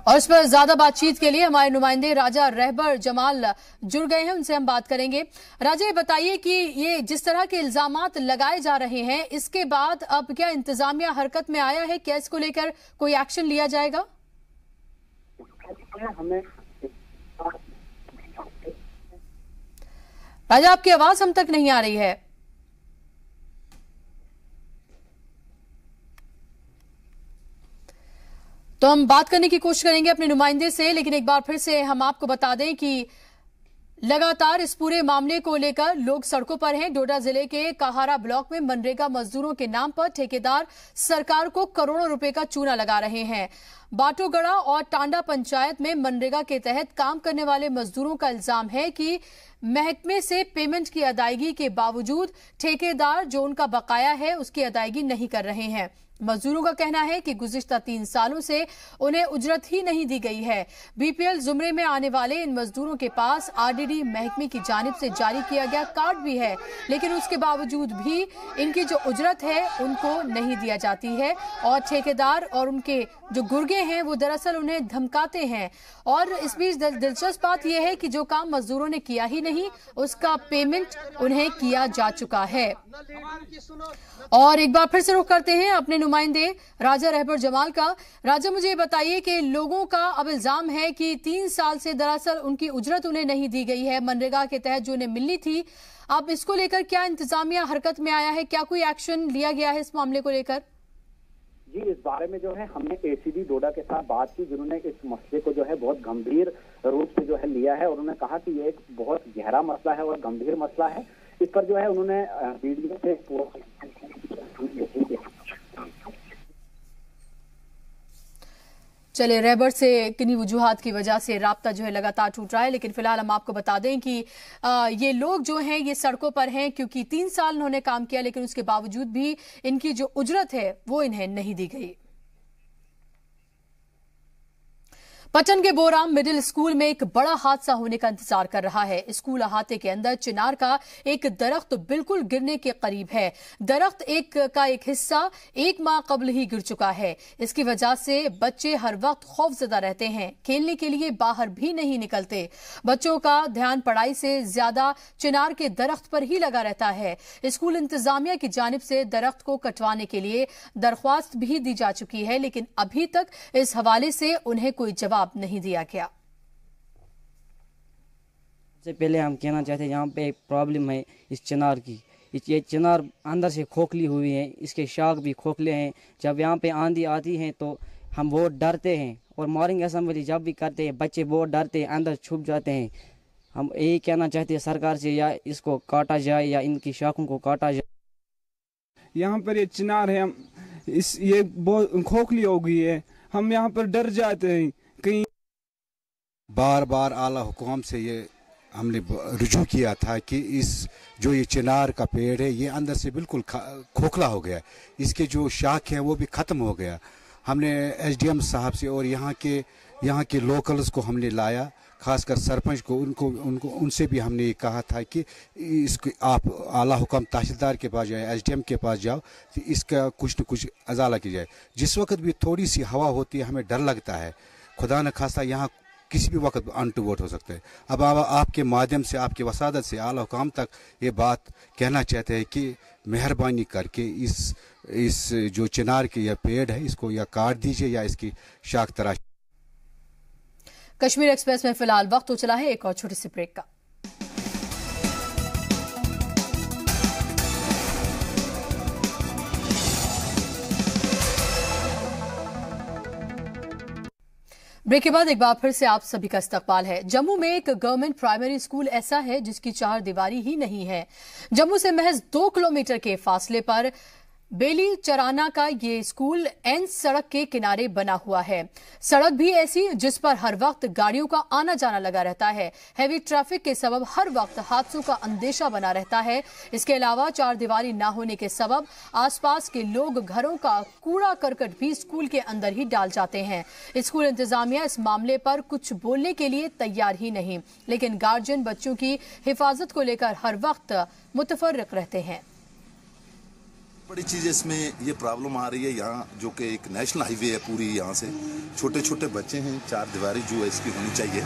और इस पर ज्यादा बातचीत के लिए हमारे नुमाइंदे राजा रहबर जमाल जुड़ गए हैं, उनसे हम बात करेंगे। राजा, ये बताइए कि ये जिस तरह के इल्जामात लगाए जा रहे हैं इसके बाद अब क्या इंतजामिया हरकत में आया है? क्या इसको लेकर कोई एक्शन लिया जाएगा? राजा, आपकी आवाज हम तक नहीं आ रही है। तो हम बात करने की कोशिश करेंगे अपने नुमाइंदे से, लेकिन एक बार फिर से हम आपको बता दें कि लगातार इस पूरे मामले को लेकर लोग सड़कों पर हैं। डोडा जिले के काहारा ब्लॉक में मनरेगा मजदूरों के नाम पर ठेकेदार सरकार को करोड़ों रुपए का चूना लगा रहे हैं। बाटोगड़ा और टांडा पंचायत में मनरेगा के तहत काम करने वाले मजदूरों का इल्जाम है कि महकमे से पेमेंट की अदायगी के बावजूद ठेकेदार जो उनका बकाया है उसकी अदायगी नहीं कर रहे हैं। मजदूरों का कहना है कि गुज़िश्ता 3 सालों से उन्हें उजरत ही नहीं दी गई है। बीपीएल जुमरे में आने वाले इन मजदूरों के पास आरडीडी महकमे की जानिब से जारी किया गया कार्ड भी है, लेकिन उसके बावजूद भी इनकी जो उजरत है उनको नहीं दिया जाती है और ठेकेदार और उनके जो गुर्गे हैं वो दरअसल उन्हें धमकाते हैं। और इस बीच दिलचस्प बात यह है कि जो काम मजदूरों ने किया ही नहीं उसका पेमेंट उन्हें किया जा चुका है। और एक बार फिर से रुख करते हैं अपने नुमाइंदे राजा रहबर जमाल का। राजा, मुझे ये बताइए कि लोगों का अब इल्जाम है कि 3 साल से दरअसल उनकी उजरत उन्हें नहीं दी गई है मनरेगा के तहत जो उन्हें मिलनी थी। अब इसको लेकर क्या इंतजामिया हरकत में आया है, क्या कोई एक्शन लिया गया है इस मामले को लेकर? जी, इस बारे में जो है हमने एसीडी डोडा के साथ बात की, जिन्होंने इस मसले को जो है बहुत गंभीर रूप से जो है लिया है और उन्होंने कहा कि ये एक बहुत गहरा मसला है और गंभीर मसला है। इस पर जो है उन्होंने वीडियो से चले रहबर से किन्हीं वजूहात की वजह से राब्ता जो है लगातार टूट रहा है, लेकिन फिलहाल हम आपको बता दें कि ये लोग जो हैं ये सड़कों पर हैं क्योंकि 3 साल उन्होंने काम किया, लेकिन उसके बावजूद भी इनकी जो उजरत है वो इन्हें नहीं दी गई। पटन के बोराम मिडिल स्कूल में एक बड़ा हादसा होने का इंतजार कर रहा है। स्कूल अहाते के अंदर चिनार का एक दरख्त बिल्कुल गिरने के करीब है। दरख्त का एक हिस्सा 1 माह कबल ही गिर चुका है। इसकी वजह से बच्चे हर वक्त खौफजदा रहते हैं, खेलने के लिए बाहर भी नहीं निकलते। बच्चों का ध्यान पढ़ाई से ज्यादा चिनार के दरख्त पर ही लगा रहता है। स्कूल इंतजामिया की जानिब से दरख्त को कटवाने के लिए दरख्वास्त भी दी जा चुकी है, लेकिन अभी तक इस हवाले से उन्हें कोई जवाब नहीं दिया गया। सबसे पहले हम कहना चाहते हैं यहाँ पे एक प्रॉब्लम है इस चिनार की। ये चिनार अंदर से खोखली हुई है, इसके शाख भी खोखले हैं। जब यहाँ पे आंधी आती है तो हम बहुत डरते हैं और मॉर्निंग असेंबली जब भी करते हैं बच्चे बहुत डरते हैं, अंदर छुप जाते हैं। हम यही कहना चाहते हैं सरकार से या इसको काटा जाए या इनकी शाखों को काटा जाए। यहाँ पर ये चिनार है, ये बहुत खोखली हो गई है, हम यहाँ पर डर जाते हैं। कहीं बार बार आला हुकूम से ये हमने रुजू किया था कि इस जो ये चिनार का पेड़ है ये अंदर से बिल्कुल खोखला हो गया, इसके जो शाख है वो भी ख़त्म हो गया। हमने एसडीएम साहब से और यहाँ के लोकल्स को हमने लाया, खासकर सरपंच को, उनसे भी हमने ये कहा था कि इसको आप आला हुकम तहसीलदार के पास जाए, एसडीएम के पास जाओ, तो इसका कुछ न कुछ अजाला की जाए। जिस वक्त भी थोड़ी सी हवा होती है हमें डर लगता है, खुदा न खास्ता यहाँ किसी भी वक्त अनटूवर्ट हो सकता है। अब आपके माध्यम से, आपके वसादत से आला हुकाम तक ये बात कहना चाहते हैं कि मेहरबानी करके इस जो चिनार के या पेड़ है इसको या काट दीजिए या इसकी शाख तराश। कश्मीर एक्सप्रेस में फिलहाल वक्त हो चला है एक और छोटी सी ब्रेक का। ब्रेक के बाद एक बार फिर से आप सभी का इस्तकबाल है। जम्मू में एक गवर्नमेंट प्राइमरी स्कूल ऐसा है जिसकी 4 दीवारी ही नहीं है। जम्मू से महज 2 किलोमीटर के फासले पर बेली चराना का ये स्कूल एन सड़क के किनारे बना हुआ है। सड़क भी ऐसी जिस पर हर वक्त गाड़ियों का आना जाना लगा रहता है। हैवी ट्रैफिक के सबब हर वक्त हादसों का अंदेशा बना रहता है। इसके अलावा 4 दीवारी ना होने के सबब आसपास के लोग घरों का कूड़ा करकट भी स्कूल के अंदर ही डाल जाते हैं। स्कूल इंतजामिया इस मामले पर कुछ बोलने के लिए तैयार ही नहीं, लेकिन गार्जियन बच्चों की हिफाजत को लेकर हर वक्त मुतफर्रिक रहते हैं। बड़ी चीज़ इसमें ये प्रॉब्लम आ रही है, यहाँ जो कि एक नेशनल हाईवे है पूरी, यहाँ से छोटे छोटे बच्चे हैं, 4 दीवारी जो है इसकी होनी चाहिए।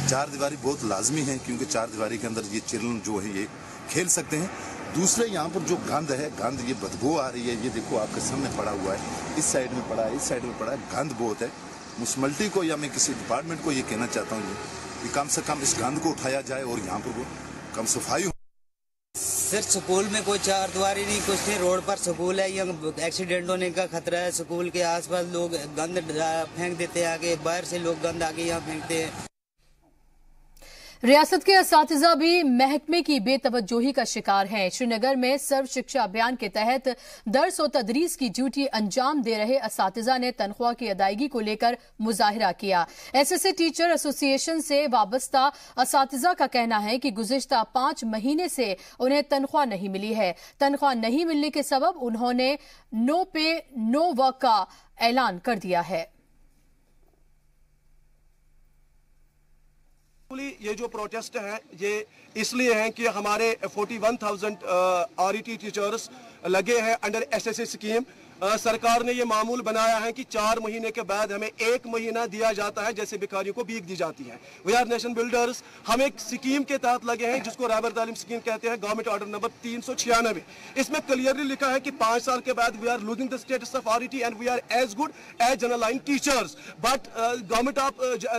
4 दीवारी बहुत लाजमी है क्योंकि 4 दीवारी के अंदर ये चिल्ड्रन जो है ये खेल सकते हैं। दूसरे यहाँ पर जो गंद है, गंद ये बदबू आ रही है, ये देखो आपके सामने पड़ा हुआ है, इस साइड में पड़ा है, इस साइड में पड़ा है, गंद बहुत है। म्यूनसिपलिटी को या मैं किसी डिपार्टमेंट को ये कहना चाहता हूँ कि कम से कम इस गंद को उठाया जाए और यहाँ पर वो कम सफाई हो। सिर्फ स्कूल में कोई 4 दीवारी नहीं, कुछ नहीं, रोड पर स्कूल है, यहाँ एक्सीडेंट होने का खतरा है। स्कूल के आसपास लोग गंद फेंक देते हैं, आगे बाहर से लोग गंद आके यहाँ फेंकते हैं। रियासत के असातिज़ा भी महकमे की बेतवज्जोही का शिकार हैं। श्रीनगर में सर्व शिक्षा अभियान के तहत दर्स और तदरीस की ड्यूटी अंजाम दे रहे असातिज़ा ने तनख्वाह की अदायगी को लेकर मुजाहिरा किया। एसएसए टीचर एसोसिएशन से वाबस्ता असातिज़ा का कहना है कि गुज़िश्ता 5 महीने से उन्हें तनख्वाह नहीं मिली है। तनख्वाह नहीं मिलने के सबब उन्होंने नो पे नो वर्क का ऐलान कर दिया है। ये जो प्रोटेस्ट है ये इसलिए है कि हमारे 41,000 आरईटी टीचर्स लगे हैं अंडर एसएसए स्कीम सरकार ने ये मामूल बनाया है कि 4 महीने के बाद हमें 1 महीना दिया जाता है, जैसे भिखारियों को भीख दी जाती है। We are nation builders. हम एक स्कीम के तहत लगे हैं जिसको रहबर तालीम स्कीम कहते हैं, गवर्नमेंट ऑर्डर नंबर 396। इसमें क्लियरली लिखा है कि 5 साल के बाद we are losing the status of RET and we are as good as general line teachers. But government of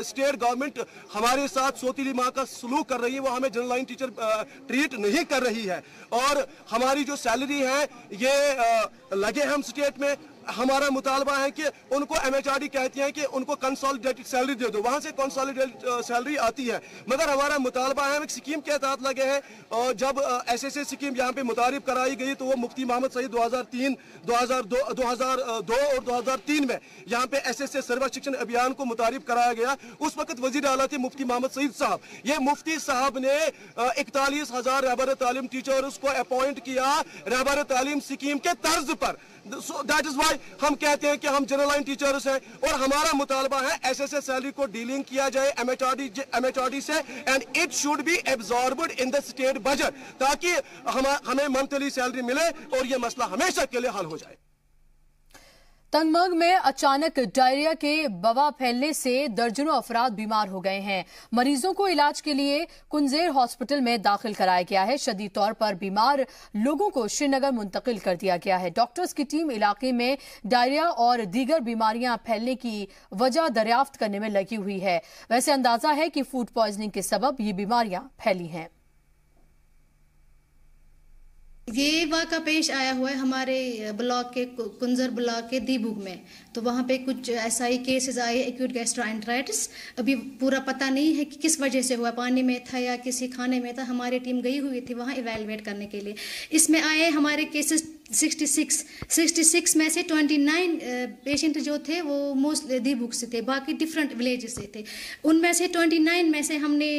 state government हमारे साथ सोतीली माँ का सलूक कर रही है, वो हमें जनरल लाइन टीचर ट्रीट नहीं कर रही है। और हमारी जो सैलरी है ये लगे हम स्टेट में, हमारा मुतालबा है कि उनको MHRD कहती है कि उनको कंसोलिडेटेड सैलरी दे दो, वहां से कंसोलिडेटेड सैलरी आती है। मगर हमारा मुतालबा है, हम एक स्कीम के तहत लगे हैं और जब SSA स्कीम यहाँ पे मुतारिफ कराई गई तो वो मुफ्ती मोहम्मद सईद 2003, 2002 और 2003 में यहाँ पे SSA सर्व शिक्षण अभियान को मुतारिफ कराया गया। उस वक्त वजीर आला थे मुफ्ती मोहम्मद सईद साहब। ये मुफ्ती साहब ने 41,000 रहबर तालीम टीचर्स को अपॉइंट किया रहबर तालीम स्कीम के तर्ज पर। So that is why हम कहते हैं कि हम जनरल लाइन टीचर्स हैं और हमारा मुतालबा है SSA सैलरी को डीलिंग किया जाए MHRD से and it should be absorbed in the state budget, ताकि हमें मंथली सैलरी मिले और ये मसला हमेशा के लिए हल हो जाए। तंगमर्ग में अचानक डायरिया के वबा फैलने से दर्जनों अफराद बीमार हो गए हैं। मरीजों को इलाज के लिए कुंजेर हॉस्पिटल में दाखिल कराया गया है। शदीद तौर पर बीमार लोगों को श्रीनगर मुंतकिल कर दिया गया है। डॉक्टर्स की टीम इलाके में डायरिया और दीगर बीमारियां फैलने की वजह दरियाफ्त करने में लगी हुई है। वैसे अंदाजा है कि फूड पॉइजनिंग के सबब ये बीमारियां फैली हैं। ये वाक़ा पेश आया हुआ है हमारे ब्लॉक के कुंजर ब्लॉक के दीबुग में। तो वहाँ पे कुछ SI केसेस आए एक्यूट गैस्ट्रोएंटेराइटिस। अभी पूरा पता नहीं है कि किस वजह से हुआ, पानी में था या किसी खाने में था। हमारी टीम गई हुई थी वहाँ इवैल्यूएट करने के लिए। इसमें आए हमारे केसेस 66 में से 29 पेशेंट जो थे वो मोस्ट दीबुग से थे, बाकी डिफरेंट विलेजेस से थे। उनमें से 29 में से हमने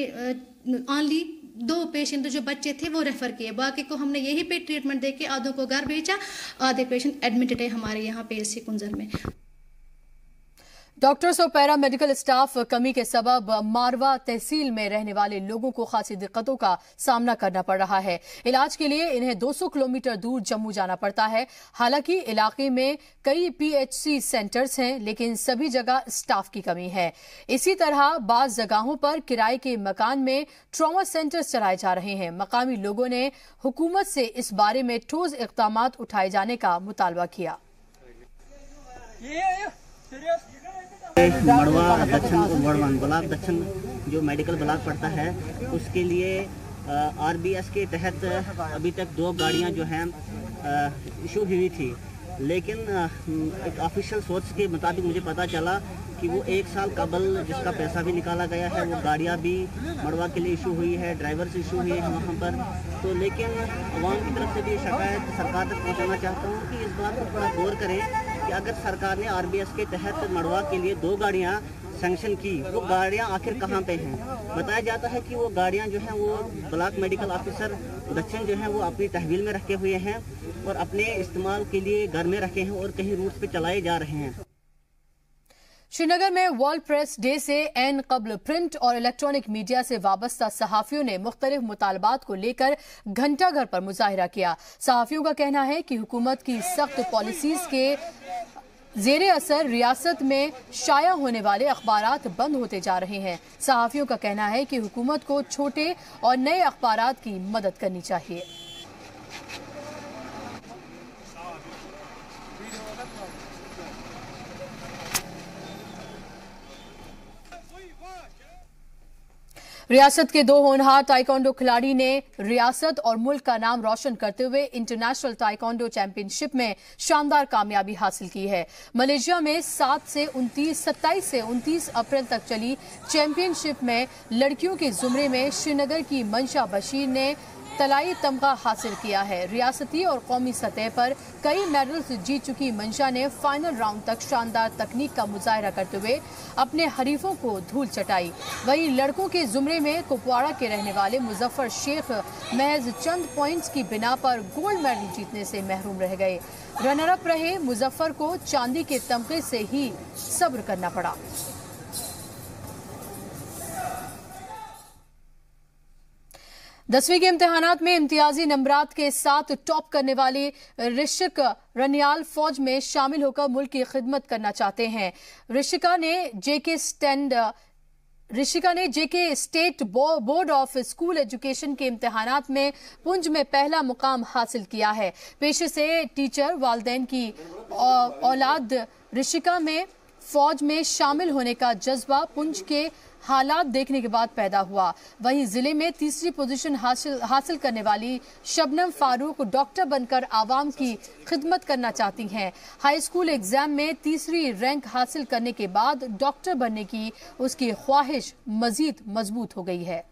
ओनली 2 पेशेंट जो बच्चे थे वो रेफर किए, बाकी को हमने यही पे ट्रीटमेंट देके आधों को घर भेजा। आधे पेशेंट एडमिटेड है हमारे यहाँ पे इसी कुंजर में। डॉक्टर्स और पैरा मेडिकल स्टाफ कमी के सबब मारवा तहसील में रहने वाले लोगों को खासी दिक्कतों का सामना करना पड़ रहा है। इलाज के लिए इन्हें 200 किलोमीटर दूर जम्मू जाना पड़ता है। हालांकि इलाके में कई PHC सेंटर्स हैं, लेकिन सभी जगह स्टाफ की कमी है। इसी तरह बाज जगहों पर किराए के मकान में ट्रॉमा सेंटर्स चलाए जा रहे हैं। मकामी लोगों ने हुकूमत से इस बारे में ठोस इक़दामात उठाए जाने का मुतालबा किया। मड़वा दक्षिण वड़वान ब्लॉक दक्षिण जो मेडिकल ब्लॉक पड़ता है उसके लिए RBS के तहत अभी तक 2 गाड़ियां जो हैं इशू हुई थी, लेकिन एक ऑफिशियल सोर्स के मुताबिक मुझे पता चला कि वो 1 साल कबल जिसका पैसा भी निकाला गया है, वो गाड़ियाँ भी मड़वा के लिए इशू हुई है, ड्राइवर से इशू हुई है वहाँ पर। तो लेकिन अवाम की तरफ से भी शिकायत सरकार तक पहुँचाना चाहता हूँ कि इस बात पर थोड़ा गौर करें कि अगर सरकार ने RBS के तहत मड़वा के लिए 2 गाड़ियाँ सैंक्शन की, वो गाड़ियाँ आखिर कहाँ पे हैं। बताया जाता है कि वो गाड़ियाँ जो हैं वो ब्लॉक मेडिकल ऑफिसर दक्षिण जो हैं वो अपनी तहवील में रखे हुए हैं और अपने इस्तेमाल के लिए घर में रखे हैं और कहीं रूट पे चलाए जा रहे हैं। श्रीनगर में वर्ल्ड प्रेस डे से एन कबल प्रिंट और इलेक्ट्रॉनिक मीडिया से वाबस्ता सहाफियों ने मुख्तलिफ मुतालबात को लेकर घंटा घर पर मुजाहिरा किया। सहाफियों का कहना है कि हुकूमत की सख्त पॉलिसीज के जेरे असर रियासत में शाया होने वाले अखबारात बंद होते जा रहे हैं। सहाफियों का कहना है कि हुकूमत को छोटे और नए अखबारात की मदद करनी चाहिए। रियासत के 2 होनहार ताइक्वांडो खिलाड़ी ने रियासत और मुल्क का नाम रोशन करते हुए इंटरनेशनल ताइक्वांडो चैंपियनशिप में शानदार कामयाबी हासिल की है। मलेशिया में 27 से 29 अप्रैल तक चली चैंपियनशिप में लड़कियों के जुमरे में श्रीनगर की मंशा बशीर ने तलाई तमगा हासिल किया है। रियासती और कौमी सतह पर कई मेडल्स जीत चुकी मंशा ने फाइनल राउंड तक शानदार तकनीक का मुजाहिरा करते हुए अपने हरीफों को धूल चटाई। वहीं लड़कों के जुमरे में कुपवाड़ा के रहने वाले मुजफ्फर शेख महज चंद पॉइंट्स की बिना पर गोल्ड मेडल जीतने से महरूम रह गए। रनर अप रहे मुजफ्फर को चांदी के तमगे से ही सब्र करना पड़ा। 10वीं के इम्तिहानात में इम्तियाजी नंबरात के साथ टॉप करने वाली ऋषिक रनियाल फौज में शामिल होकर मुल्क की खिदमत करना चाहते हैं। ऋषिका ने JK state board of school education के इम्तिहानात में पुंछ में पहला मुकाम हासिल किया है। पेशे से टीचर, वालिदैन की औलाद ऋषिका में फौज में शामिल होने का जज्बा पुंछ के हालात देखने के बाद पैदा हुआ। वहीं जिले में तीसरी पोजीशन हासिल करने वाली शबनम फारूक डॉक्टर बनकर आवाम की खिदमत करना चाहती हैं। हाई स्कूल एग्जाम में तीसरी रैंक हासिल करने के बाद डॉक्टर बनने की उसकी ख्वाहिश मजीद मजबूत हो गई है।